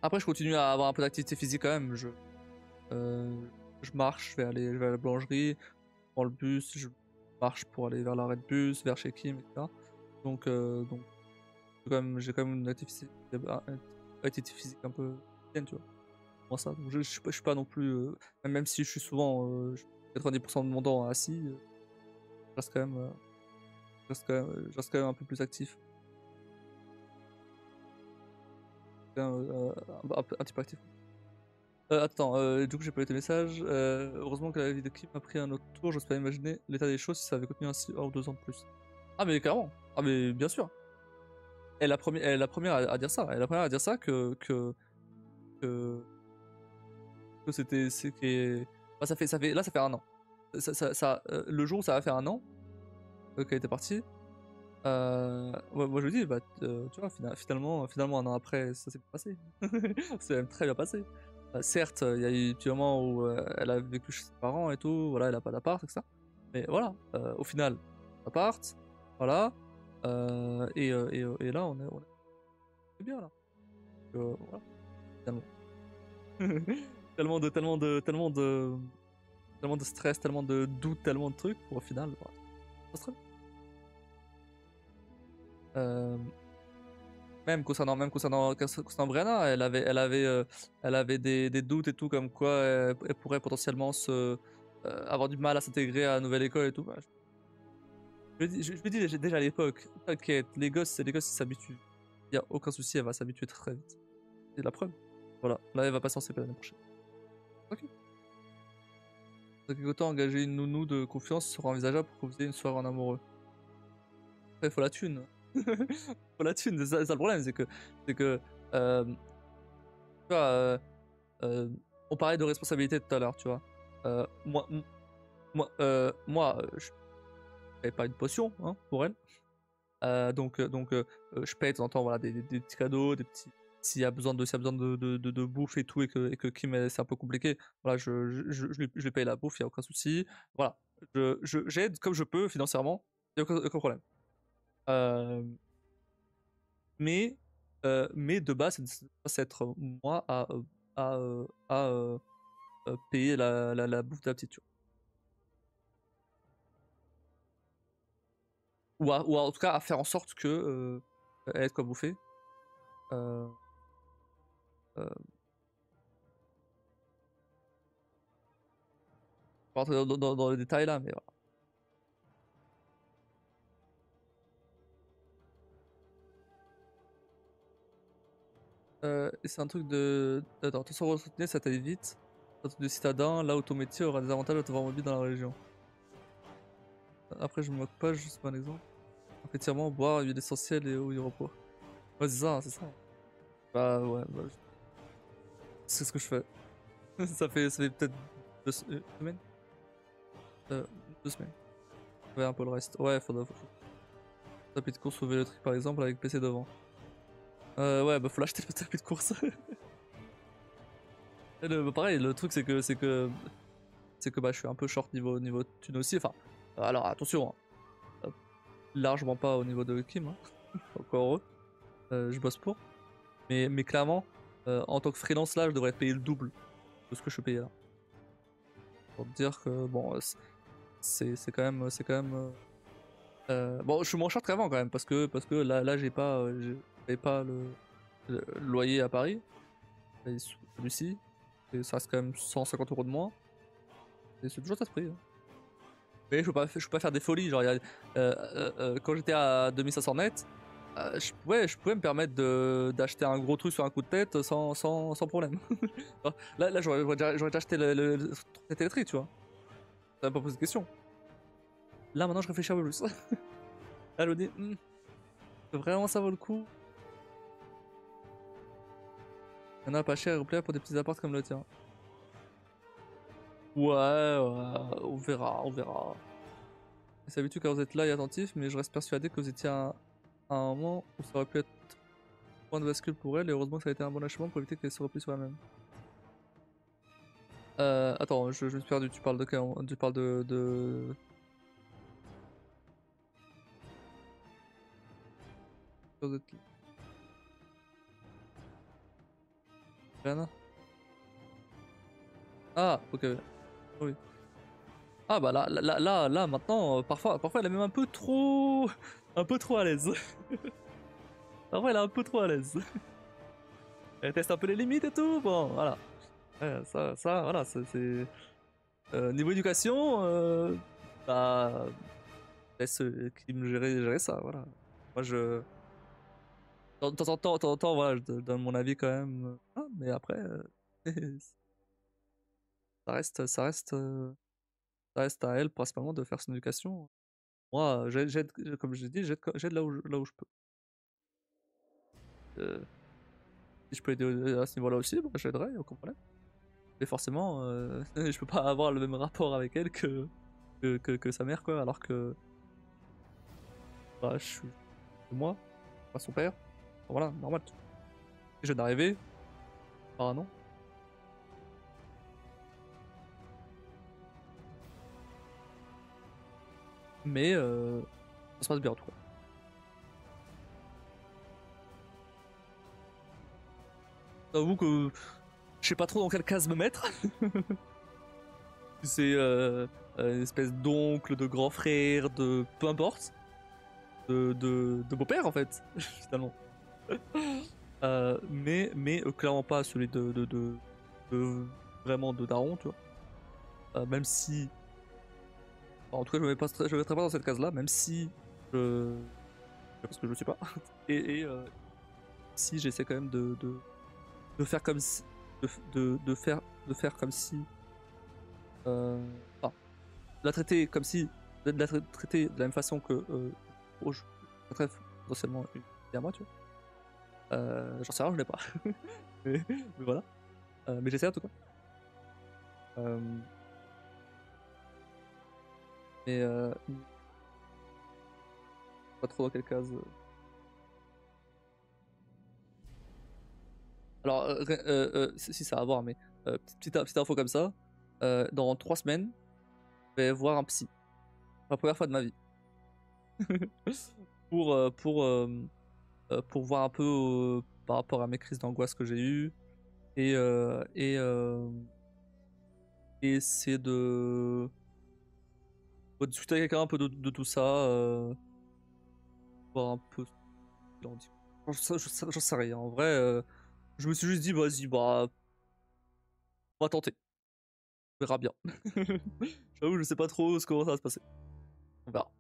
Après, je continue à avoir un peu d'activité physique quand même. Euh, je marche, je vais à la boulangerie, je prends le bus, je marche pour aller vers l'arrêt de bus, vers chez Kim, etc. Donc j'ai quand même une activité physique un peu saine, tu vois. Moi, ça. Donc, je suis pas non plus. Même si je suis souvent 90% de mon temps assis, je reste quand même, je reste quand même un peu plus actif. Un petit peu actif. Attends, du coup j'ai pas eu tes messages. Heureusement que la vie de Kim a pris un autre tour, j'ose pas imaginer l'état des choses si ça avait continué ainsi 1 ou 2 ans de plus. Ah mais clairement, ah mais bien sûr. Elle est la première à dire ça, elle est la première à dire ça que, que c'était... Bah, là ça fait 1 an. Le jour où ça va faire 1 an qu'elle était partie, moi je lui dis, bah tu vois, finalement 1 an après ça s'est bien passé. C'est même très bien passé. Certes, il y a eu un petit moment où elle a vécu chez ses parents et tout, voilà, elle a pas d'appart, etc. Mais voilà, au final, appart, voilà, et là on est bien là. Voilà, finalement. Tellement de stress, tellement de doutes, tellement de trucs, pour au final, bah, ça passe très bien. Euh, concernant Brianna, elle avait des doutes et tout, comme quoi elle pourrait potentiellement avoir du mal à s'intégrer à la nouvelle école et tout. Bah, je lui dis déjà à l'époque, t'inquiète, les gosses ils s'habituent. Il y a aucun souci, elle va s'habituer très vite. C'est la preuve. Voilà, là elle va passer en CP l'année prochaine. Ok. Dans quelque temps, engager une nounou de confiance sera envisageable pour que vous ayez une soirée en amoureux. Après, il faut la thune. Faut la thune, c'est ça le problème, c'est que tu vois, on parlait de responsabilité tout à l'heure, tu vois. Moi, je paye pas une potion hein, pour elle. Je paye de temps en temps voilà, des petits cadeaux, des petits. S'il y a besoin de bouffe et tout, et que Kim c'est un peu compliqué, voilà, je lui paye la bouffe, il n'y a aucun souci. Voilà, j'aide comme je peux financièrement, il n'y a aucun problème. Euh, mais de base, c'est être moi à payer la bouffe de la petite, tu vois. Ou en tout cas à faire en sorte que elle ait de quoi bouffer. Euh, euh, pas rentrer dans le détail là, mais voilà. Et c'est un truc de. Attends, attention, retenir, ça t'aille vite. Un truc de citadin, là où ton métier aura des avantages à te voir mobile dans la région. Après, je me moque pas, juste pas un exemple. Effectivement, boire, huile essentielle et eau du repos. Ouais, c'est ça, c'est ça. Bah ouais, bah, c'est ce que je fais. Ça fait peut-être 2 semaines. Euh, 2 semaines. Ouais, un peu le reste. Ouais, faut tapis de course au vélo par exemple avec PC devant. Ouais, bah faut l'acheter le tapis de course. Bah, pareil, le truc c'est que bah, je suis un peu short niveau thune aussi. Enfin, alors attention, hein, largement pas au niveau de Kim, hein. Encore heureux. Je bosse pour. Mais clairement, en tant que freelance là, je devrais payer le double de ce que je payais là. Pour te dire que bon, c'est quand même, bon, je suis moins cher qu'avant quand même parce que là j'avais pas le loyer à Paris, et celui-ci, et ça reste quand même 150 € de moins. Et c'est toujours ça ce prix, hein. Mais je peux pas faire des folies. Genre, quand j'étais à 2500 net, je pouvais me permettre d'acheter un gros truc sur un coup de tête sans problème. Là j'aurais déjà acheté le trottinette électrique, tu vois. Ça m'a pas posé de question. Là, maintenant, je réfléchis un peu plus. Là, je me dis, vraiment ça vaut le coup. Il y en a pas cher et plaît pour des petits apparts comme le tien. Ouais, ouais, on verra, on verra. C'est habitué quand vous êtes là et attentif, mais je reste persuadé que vous étiez à un moment où ça aurait pu être un point de bascule pour elle, et heureusement que ça a été un bon achèvement pour éviter qu'elle se replie sur elle-même. Attends, je me suis perdu, tu parles de quel... Tu parles de... Rihanna. Ah, ok, oui. Ah bah là, maintenant, parfois elle est même un peu trop... un peu trop à l'aise. Parfois elle est un peu trop à l'aise. Elle teste un peu les limites et tout, bon, voilà. Ça voilà, c'est... niveau éducation, bah... laisse qui me gérer ça, voilà. Moi je... De temps en temps, voilà, je donne mon avis quand même. Mais après, ça reste, ça reste, ça reste à elle principalement de faire son éducation. Moi, j'aide, comme je dit, j'aide là où je peux. Si je peux aider à ce niveau-là aussi, bah, j'aiderai, aucun problème. Mais forcément, je peux pas avoir le même rapport avec elle que sa mère, quoi, alors que bah, je suis moi, pas son père. Voilà, normal. Je viens d'arriver, ah non. Mais ça se passe bien en tout cas. J'avoue que je sais pas trop dans quelle case me mettre. C'est une espèce d'oncle, de grand frère, de peu importe, de beau-père en fait, finalement. Mais clairement pas celui de vraiment de daron, tu vois. Même si, en tout cas, je mettrais pas dans cette case-là, même si je, parce que je le suis pas. Et si j'essaie quand même de faire comme si, de faire comme si, enfin, de la traiter comme si, de la traiter de la même façon que je traiterais potentiellement une fille à moi, tu vois. J'en sais rien, je l'ai pas. mais voilà. Mais j'essaie en tout cas. Euh, mais pas trop dans quelle case. Alors, si ça a à voir, mais petite info comme ça. Dans 3 semaines, je vais voir un psy. La première fois de ma vie. Pour voir un peu par rapport à mes crises d'angoisse que j'ai eues. Et essayer de discuter avec quelqu'un un peu de tout ça. Voir un peu ce qu'il en dit. J'en sais rien. En vrai, je me suis juste dit, vas-y, bah, on va tenter. On verra bien. J'avoue, je sais pas trop comment ça va se passer. On verra.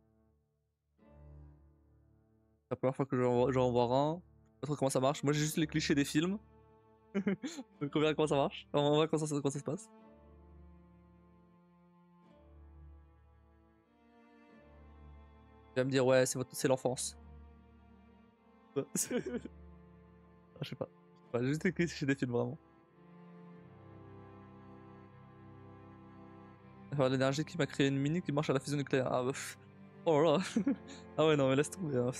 C'est la première fois que j'en vois un. Je sais pas trop comment ça marche. Moi, j'ai juste les clichés des films. Donc, on verra comment ça marche. On verra comment ça se passe. Il va me dire, ouais, c'est l'enfance. Ouais. Ah, je sais pas. J'ai juste les clichés des films, vraiment. Enfin, l'énergie qui m'a créé une mini qui marche à la fusion nucléaire. Ah, bah, oh là là. Ah ouais, non, mais laisse tomber. Hein.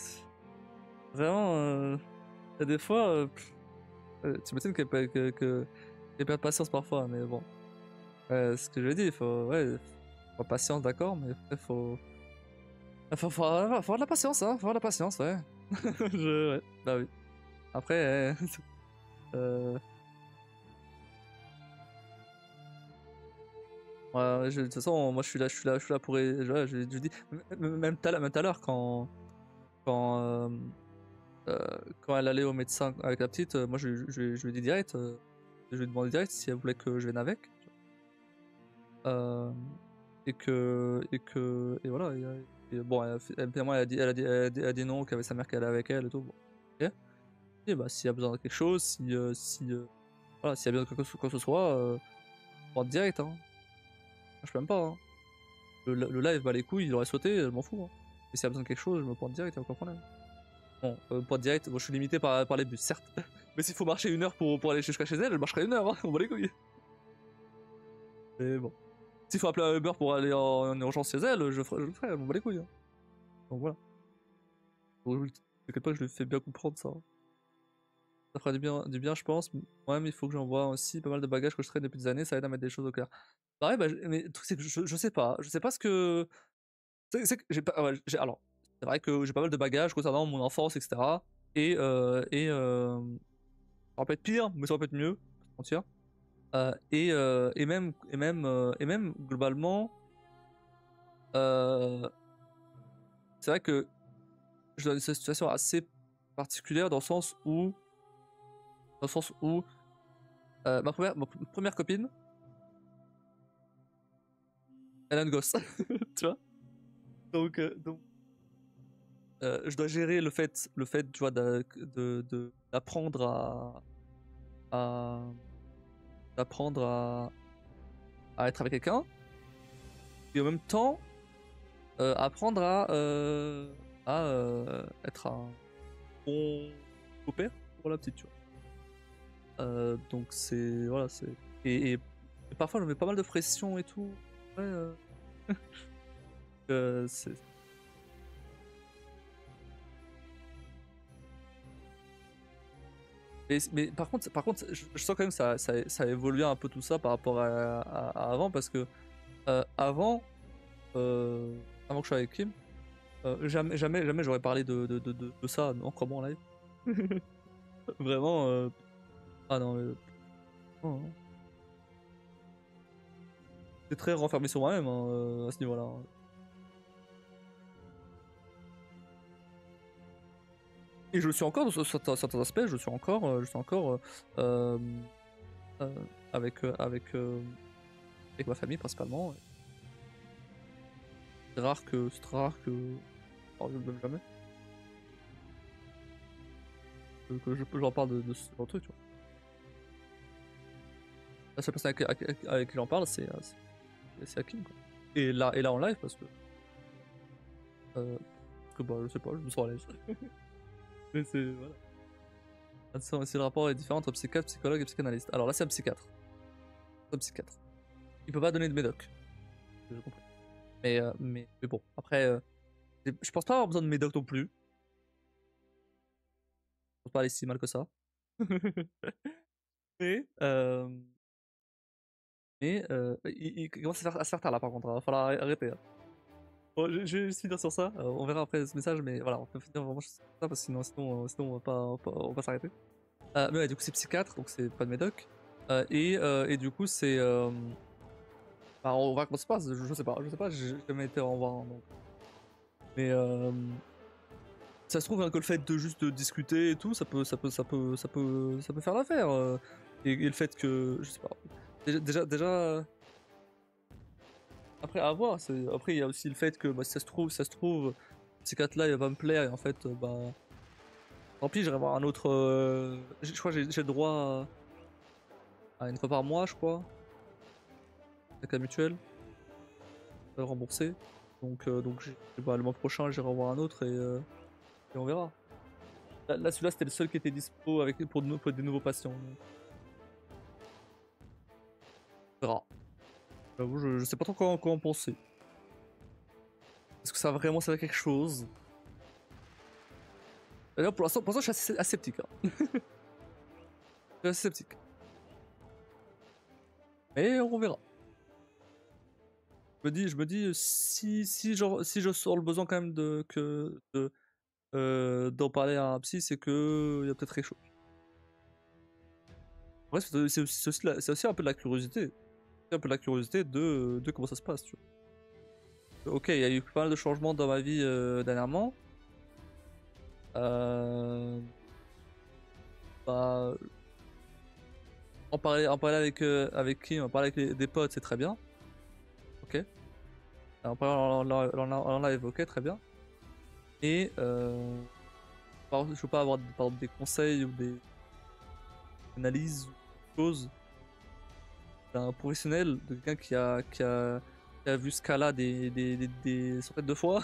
Vraiment, y a des fois, tu m'étonnes qu'elle perd patience parfois, mais bon. Ce que je dis, il faut, ouais, faut patience, d'accord, mais après, faut avoir de la patience, hein, faut avoir de la patience, ouais. Ouais, bah oui. Après, euh, ouais, de toute façon, moi, je suis là pour, je dis, même tout à l'heure, quand, quand elle allait au médecin avec la petite, moi, je lui ai dit direct, je lui ai demandé direct si elle voulait que je vienne avec. Euh, et voilà. Et bon, finalement, elle a dit non, qu'avait sa mère qui allait avec elle et tout. Bon, ok. Et bah, s'il y a besoin de quelque chose, voilà, s'il y a besoin de quoi que ce soit, on direct, hein. Je peux même pas, hein. le live, bah les couilles, il aurait sauté, je m'en fous. Hein. Et s'il y a besoin de quelque chose, je me pointe direct, y'a aucun problème. Bon, pointe direct, bon, je suis limité par les bus, certes. Mais s'il faut marcher 1 heure pour aller jusqu'à chez elle, je marcherai 1 heure, hein, on va les couilles. Mais bon. S'il faut appeler un Uber pour aller en urgence chez elle, je le ferai, on va les couilles. Hein. Donc voilà. T'inquiète pas que je lui fais bien comprendre ça. Ça fera du bien, je pense. Moi-même, il faut que j'envoie aussi pas mal de bagages que je traîne depuis des années, ça aide à mettre des choses au clair. Pareil, bah, mais le truc, c'est que je sais pas. Je sais pas ce que. C'est que j'ai pas. Ouais, alors, c'est vrai que j'ai pas mal de bagages concernant mon enfance, etc. Ça aurait pu être pire, mais ça aurait pu être mieux, pas se mentir. Et même globalement, euh, c'est vrai que je suis dans une situation assez particulière dans le sens où ma première copine, elle a une gosse, tu vois. Donc je dois gérer le fait, tu vois, d'apprendre à d'apprendre à être avec quelqu'un, et en même temps apprendre à être un bon beau-père pour la petite, tu vois. Donc c'est voilà, et parfois je mets pas mal de pression et tout. Ouais, c'est mais par contre, je sens quand même ça a évolué un peu tout ça par rapport à avant, parce que avant, avant que je sois avec Kim, jamais j'aurais parlé de ça, non, comment en live. Vraiment, ah non, non, non. C'est très renfermé sur moi-même, hein, à ce niveau-là. Hein. Et je le suis encore sur certains aspects, je suis encore euh, euh, avec ma famille principalement. C'est très rare que, alors, même jamais, que j'en parle de ce genre de truc, tu vois. La seule personne avec qui j'en parle, c'est Hakim, quoi. Et là en live, parce que bah, je sais pas, je me sens à l'aise. Mais c'est, voilà. Si le rapport est différent entre psychiatre, psychologue et psychanalyste. Alors là, c'est un psychiatre. C'est un psychiatre. Il peut pas donner de médoc. J'ai compris. Mais bon, après, je pense pas avoir besoin de médoc non plus. Je pense pas aller si mal que ça. Mais, il commence à se faire tard là, par contre. Il va falloir arrêter. Hein. Bon, je vais juste finir sur ça. On verra après ce message, mais voilà, on peut finir vraiment sur ça parce que sinon on va s'arrêter. Mais ouais, du coup, c'est psychiatre, donc c'est pas de médoc. Et du coup, c'est. Bah, on va comment ça se passe, je sais pas, j'ai jamais été en voir un, donc. Mais ça se trouve, hein, que le fait de juste de discuter et tout, ça peut faire l'affaire. Et le fait que, je sais pas. Déjà, après à voir. Après, il y a aussi le fait que, bah, si ça se trouve, ces quatre-là, il va me plaire, et en fait, bah, tant pis, j'irai voir un autre. Je crois que j'ai le droit à 1 fois par mois, je crois, avec la mutuelle, remboursé. Donc bah, le mois prochain, j'irai en voir un autre, et on verra. Là, celui-là, c'était le seul qui était dispo pour des nouveaux patients. Donc, on verra. J'avoue, je sais pas trop quoi en penser. Est-ce que ça va vraiment servir à quelque chose? D'ailleurs, pour l'instant, je suis assez sceptique. Hein. Je suis assez sceptique. Mais on verra. Je me dis, si je sens le besoin quand même d'en parler à un psy, c'est que il y a peut-être quelque chose. Ouais, c'est aussi un peu de la curiosité. C'est un peu de la curiosité de comment ça se passe, tu vois. Ok, il y a eu pas mal de changements dans ma vie dernièrement. Bah, en parler avec qui? En parler avec des potes, c'est très bien. Ok. En parler en live, ok, très bien. Et je veux pas avoir par exemple des conseils ou des analyses ou des choses d'un professionnel, de quelqu'un qui a qui a vu ce cas-là des centaines de fois,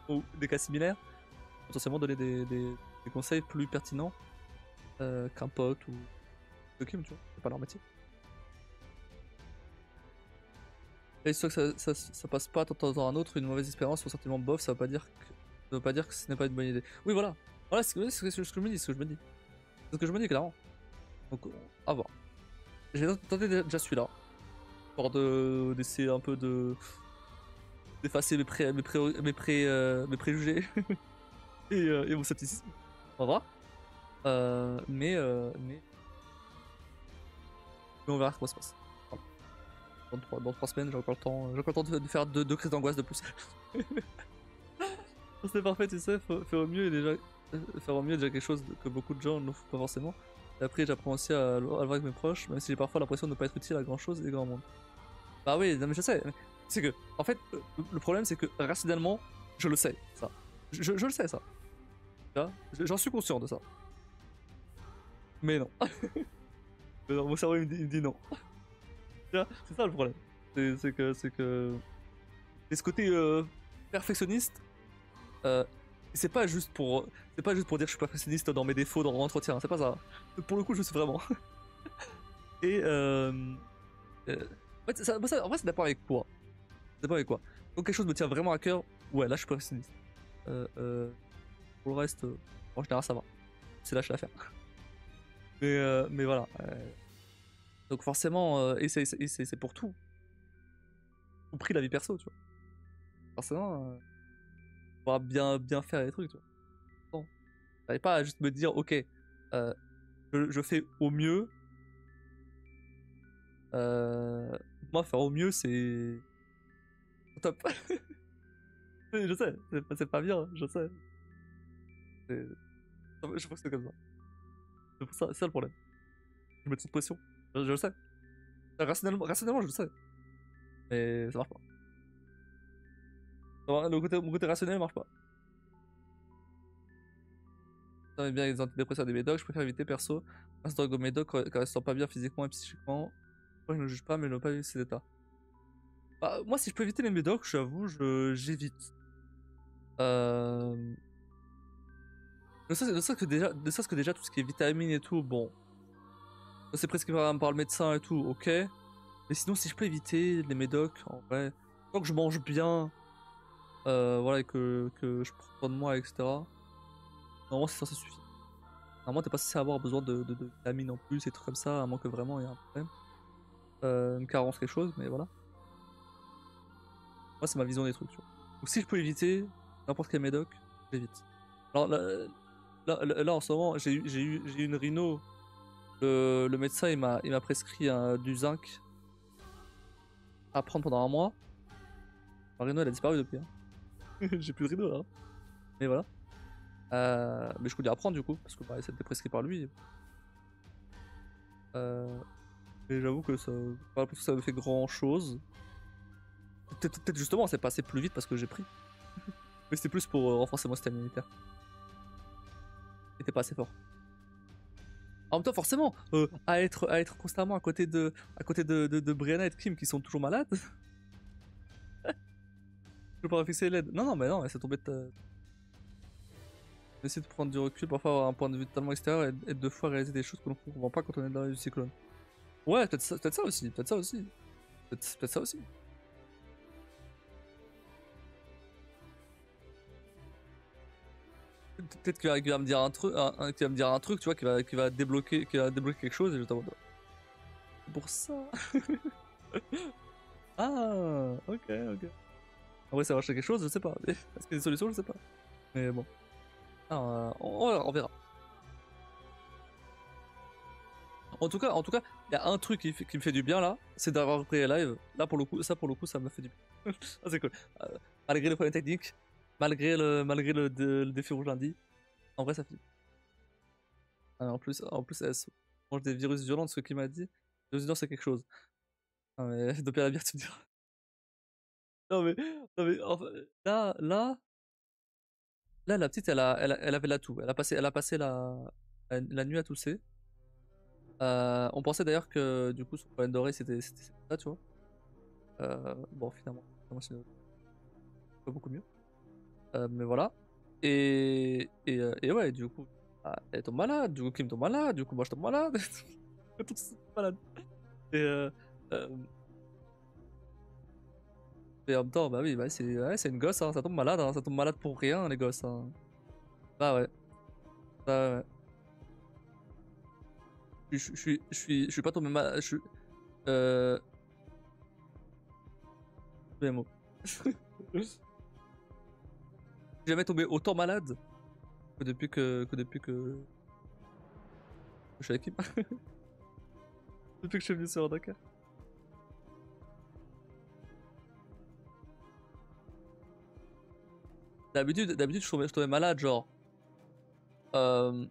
ou des cas similaires, potentiellement donner des conseils plus pertinents qu'un pote ou de Kim, tu vois, c'est pas leur métier. Et soit que ça passe pas de temps en temps à un autre, une mauvaise expérience ou un sentiment bof, ça veut pas dire que ce n'est pas une bonne idée. Oui, voilà, voilà ce que je me dis, ce que je me dis. C'est ce que je me dis, clairement. Donc, à voir. J'ai tenté déjà celui-là, histoire d'essayer un peu d'effacer mes préjugés et mon scepticisme. On va voir. Mais on verra comment ça se passe. Voilà. Dans 3 semaines, j'ai encore le temps de faire 2 crises d'angoisse de plus. C'est parfait, tu sais, faire au mieux faire au mieux est déjà quelque chose que beaucoup de gens ne font pas forcément. Et après, j'apprends aussi à le voir avec mes proches, même si j'ai parfois l'impression de ne pas être utile à grand chose et grand monde. Bah oui, non mais je sais. C'est que, en fait, le problème c'est que rationnellement, je le sais, ça. Je le sais, ça. J'en suis conscient de ça. Mais non. Mais non, mon cerveau il me dit non. C'est ça le problème. C'est ce côté perfectionniste. Euh, c'est pas juste pour dire que je suis perfectionniste dans mes défauts dans l'entretien. C'est pas ça. Pour le coup, je suis vraiment. Et en fait, en vrai, ça dépend avec quoi. Ça dépend avec quoi. Donc quelque chose me tient vraiment à cœur. Ouais, là, je suis perfectionniste. Pour le reste, en général, ça va. C'est lâche l'affaire. Mais voilà. Donc forcément, et c'est pour tout. Au prix de la vie perso, tu vois. Forcément, on va bien faire les trucs, tu vois. Bon. J'arrive pas à juste me dire, ok, je fais au mieux. Moi, faire au mieux, c'est top. Je sais, c'est pas bien, je sais. Je pense que c'est comme ça. C'est pour ça, c'est ça le problème. Je mets trop de pression. Je le sais. Rationnellement, je le sais. Mais ça marche pas. Mon côté rationnel marche pas. Ça va bien les antidépresseurs des médocs, je préfère éviter perso. Un drogue aux médocs quand elles se sentent pas bien physiquement et psychiquement. Moi, je ne juge pas, mais ne pas vivre ces états. Bah, moi, si je peux éviter les médocs, j'avoue, j'évite. Euh... Ne serait-ce que déjà, tout ce qui est vitamines et tout, bon. C'est presque par le médecin et tout, ok. Mais sinon, si je peux éviter les médocs, en vrai, tant que je mange bien, voilà, et que je prends soin de moi, etc. Normalement, ça suffit. Normalement, t'es pas censé avoir besoin de vitamines en plus et trucs comme ça, à moins que vraiment il y ait un problème. Une carence, quelque chose, mais voilà. Moi, c'est ma vision des trucs, tu vois. Donc, si je peux éviter n'importe quel médoc, j'évite. Alors là, en ce moment, j'ai eu une rhino. Le médecin, il m'a prescrit du zinc à prendre pendant un mois. La rhino, elle a disparu depuis. Hein. J'ai plus de rhino là. Mais voilà. Mais je continue à prendre du coup, parce que bah, c'était prescrit par lui. Mais j'avoue que ça, pas l'impression que ça me fait grand chose. Peut-être justement, c'est passé plus vite parce que j'ai pris. Mais c'était plus pour renforcer mon système immunitaire. C'était pas assez fort. En même temps, forcément, à être constamment à côté de Brianna et de Kim qui sont toujours malades. Je peux pas fixer l'aide. Non, mais non, c'est tombé de essayer de prendre du recul, parfois avoir un point de vue totalement extérieur et de fois réaliser des choses que l'on ne comprend pas quand on est dans le cyclone. Ouais, peut-être ça aussi, peut-être ça aussi. Peut-être ça aussi. Peut-être qu'il va me dire un truc, qu'il va me dire un truc, tu vois, qui va débloquer quelque chose et je t'en pour ça. Ah, ok. En vrai, ça va acheter quelque chose, je sais pas. Est-ce qu'il y a des solutions, je sais pas. Mais bon. Ah, on verra. En tout cas, il y a un truc qui me fait du bien là, c'est d'avoir repris les lives. Là, pour le coup, ça m'a fait du bien. Ah, c'est cool. Malgré le problème technique, malgré le défi rouge lundi, en vrai, ça fait du bien. En plus, elle se mange des virus violents, de ce qu'il m'a dit. Les virus violents, c'est quelque chose. Ah, mais de pire à bien, tu me diras. Non, mais enfin, là, la petite, elle avait la toux. Elle a passé la nuit à tousser. On pensait d'ailleurs que du coup son problème d'oreille c'était ça, tu vois. Bon, finalement c'est pas beaucoup mieux. Mais voilà. Et ouais, du coup, elle tombe malade, du coup, Kim tombe malade, du coup, moi je tombe malade. Tous malades. Et, euh, euh, et en même temps, bah oui, bah, c'est une gosse, hein, ça tombe malade, hein, ça tombe malade pour rien, les gosses. Hein. Bah ouais, bah ouais. Je suis pas tombé malade. Euh, mes mots. Je suis jamais tombé autant malade que depuis que je suis avec Kim. Depuis que je suis venu sur Dakar. D'habitude, je tombais malade, genre. euh,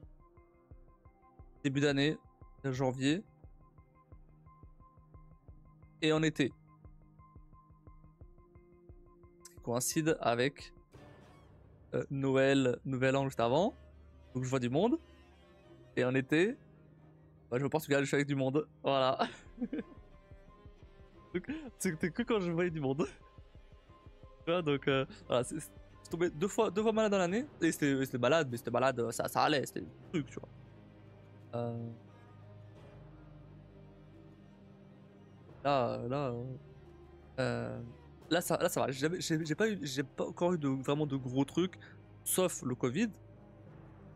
Début d'année, janvier, et en été. Ce qui coïncide avec Noël, Nouvel An juste avant. Donc je vois du monde. Et en été, bah, je vais au Portugal, je suis avec du monde. Voilà. Donc c'était que quand je voyais du monde. Tu vois, donc voilà, c'est tombé deux fois malade dans l'année. Et c'était malade, mais c'était malade, ça allait, c'était un truc, tu vois. Euh, là, euh, là, ça va. J'ai pas encore eu vraiment de gros trucs, sauf le Covid.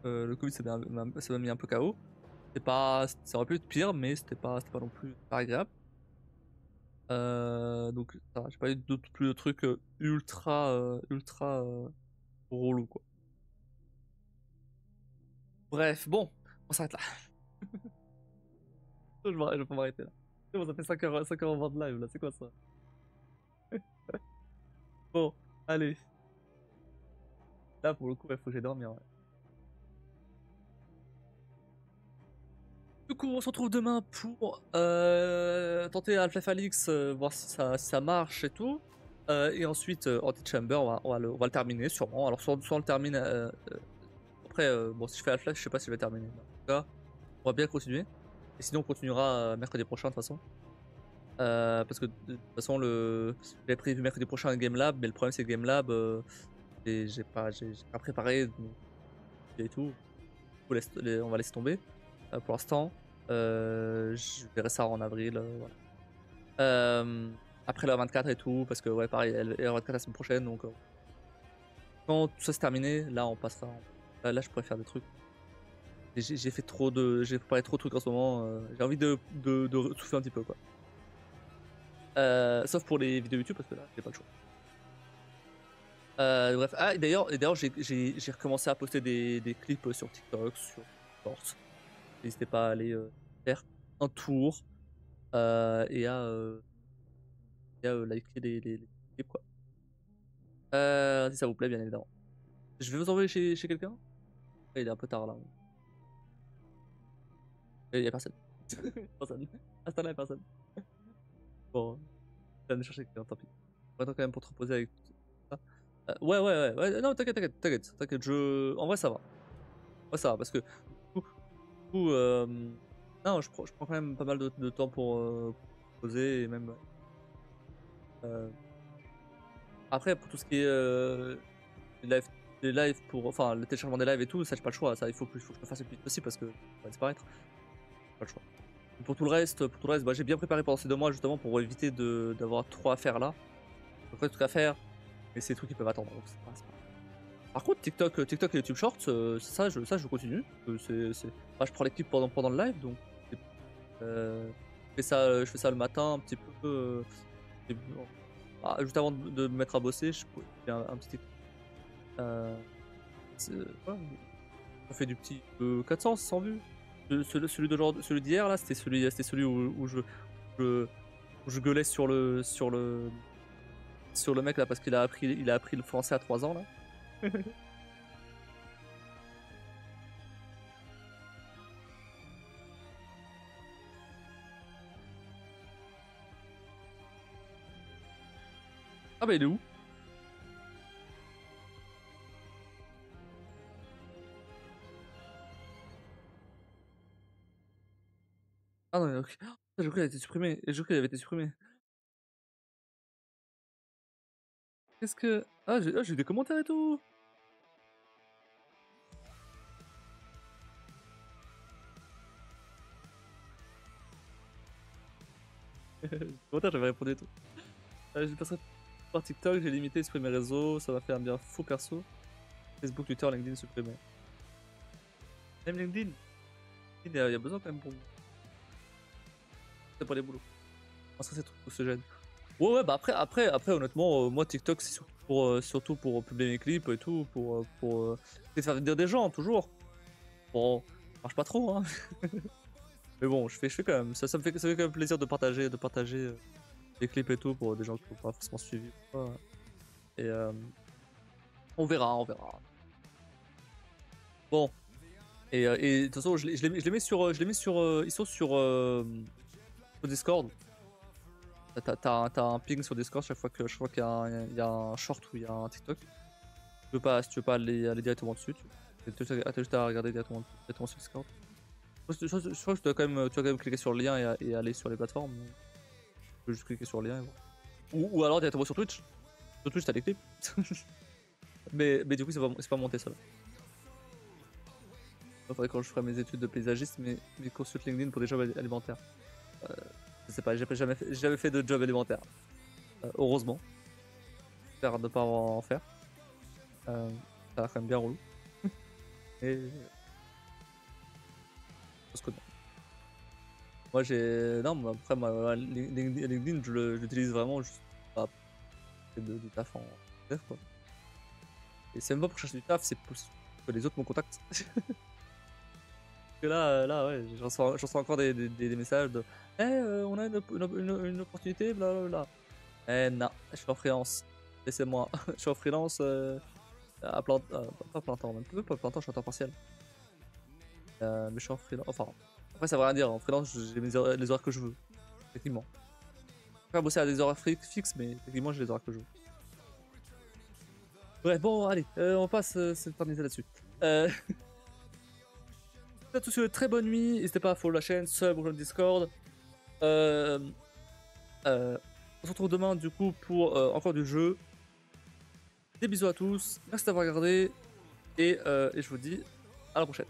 Le Covid, ça m'a mis un peu KO. Ça aurait pu être pire, mais c'était pas non plus pas agréable. Donc, ça va, j'ai pas eu plus de trucs ultra relou, quoi. Bref, bon, on s'arrête là. Je vais pas m'arrêter là. C'est bon, ça fait 5 heures de live là, c'est quoi ça? Bon, allez. Là, pour le coup, il faut que j'aille dormir. Ouais. Du coup, on se retrouve demain pour tenter Half-Life Alyx, voir si ça marche et tout. Et ensuite, Antichamber, on va le terminer sûrement. Alors, soit on le termine. Après, bon, si je fais Half-Life, je sais pas si je vais terminer. Mais en tout cas, on va bien continuer. Et sinon, on continuera mercredi prochain, de toute façon. Parce que de toute façon, j'avais prévu mercredi prochain un Game Lab, mais le problème, c'est que Game Lab, j'ai pas préparé donc, et tout. On va laisser tomber pour l'instant. Je verrai ça en avril. Voilà. Après la 24 et tout, parce que ouais, pareil, la 24 la semaine prochaine. Donc, quand tout ça c'est terminé, là, on passera. Là, je pourrais faire des trucs. J'ai préparé trop de trucs en ce moment. J'ai envie de souffler un petit peu, quoi. Sauf pour les vidéos YouTube, parce que là, j'ai pas le choix. Bref, et d'ailleurs j'ai recommencé à poster des clips sur TikTok, sur Shorts. N'hésitez pas à aller faire un tour et à liker les clips, quoi. Si ça vous plaît, bien évidemment. Je vais vous envoyer chez quelqu'un. Il est un peu tard là. Il y a personne. Personne. À ce temps-là, il y a personne. Bon, je vais aller chercher quelqu'un, tant pis. On attend quand même pour te reposer avec tout ça. Ouais. Non, t'inquiète. En vrai, ça va. Ouais, ça va, parce que coup, non, je prends quand même pas mal de temps pour poser et même. euh, Après, pour tout ce qui est les lives, enfin, le téléchargement des lives et tout, ça, j'ai pas le choix. Ça, il faut que je le fasse le plus vite possible parce que ça va disparaître. Pas le choix. Pour tout le reste, bah, j'ai bien préparé pendant ces 2 mois justement pour éviter d'avoir trop à faire là. Donc, pas de trucs à faire, mais c'est des trucs qui peuvent attendre. Donc, c'est pas. Par contre, TikTok et YouTube Shorts, ça, je continue. Bah, je prends les clips pendant le live, donc. Je fais ça le matin un petit peu. Et juste avant de me mettre à bosser, je fais un petit. Euh, ouais, on fait du petit 400, 600 vues. Celui d'hier là, c'était celui où je, où je gueulais sur le mec là parce qu'il a appris le français à 3 ans là. Ah bah il est où? Ah non, ok. Ah, j'ai cru qu'il avait été supprimé. J'ai cru qu'il avait été supprimé. Qu'est-ce que... Ah, j'ai des commentaires et tout. Commentaires, j'avais répondu et tout. J'ai passé par TikTok, j'ai limité supprimer mes réseaux, ça m'a fait un bien fou perso. Facebook, Twitter, LinkedIn supprimé. Même LinkedIn, il y a besoin quand même pour vous. C'est pas les boulots. Ça c'est trop se gêne. Ouais, bah après honnêtement, moi TikTok c'est surtout pour publier mes clips et tout, pour essayer de faire venir des gens toujours. Bon, ça marche pas trop hein. Mais bon, je fais quand même. Ça fait quand même plaisir de partager des clips et tout pour des gens qui n'ont pas forcément suivi. Et on verra, on verra. Bon. Et de toute façon, je les mets sur, ils sont sur Discord. T'as un ping sur Discord chaque fois qu'il y a un short ou il y a un TikTok. Si tu veux pas aller directement dessus, t'as juste à regarder directement sur Discord. Je crois que tu dois quand même cliquer sur le lien et aller sur les plateformes. Tu peux juste cliquer sur le lien et voir. Ou alors directement sur Twitch. Sur Twitch, t'as les clips. mais du coup, c'est pas monté ça. Il faudrait quand je ferai mes études de paysagiste, mais consulte LinkedIn pour des jobs alimentaires. Je sais pas, j'ai jamais fait de job alimentaire. Heureusement. J'espère ne pas en faire. Ça a l'air quand même bien relou. Et. Je pense que non. Moi j'ai. Non, mais après, moi, LinkedIn, je l'utilise vraiment juste pour du taf en dev, quoi. Et c'est même pas pour chercher du taf, c'est pour que les autres me contactent. Que là, ouais, j'en reçois encore des messages de Eh, on a une opportunité, blablabla. Eh, non, je suis en freelance. Laissez-moi. Je suis en freelance à pas plein temps, même pas plein temps, je suis en temps partiel. Mais je suis en freelance. Enfin, après, ça veut rien dire. En freelance, j'ai les horaires que je veux. Effectivement. Je peux pas bosser à des horaires fixes, mais effectivement, j'ai les horaires que je veux. Bref, bon, allez, on passe cette partie là-dessus. À tous une très bonne nuit, n'hésitez pas à follow la chaîne, sub, rejoindre le Discord. On se retrouve demain du coup pour encore du jeu. Des bisous à tous, merci d'avoir regardé et je vous dis à la prochaine.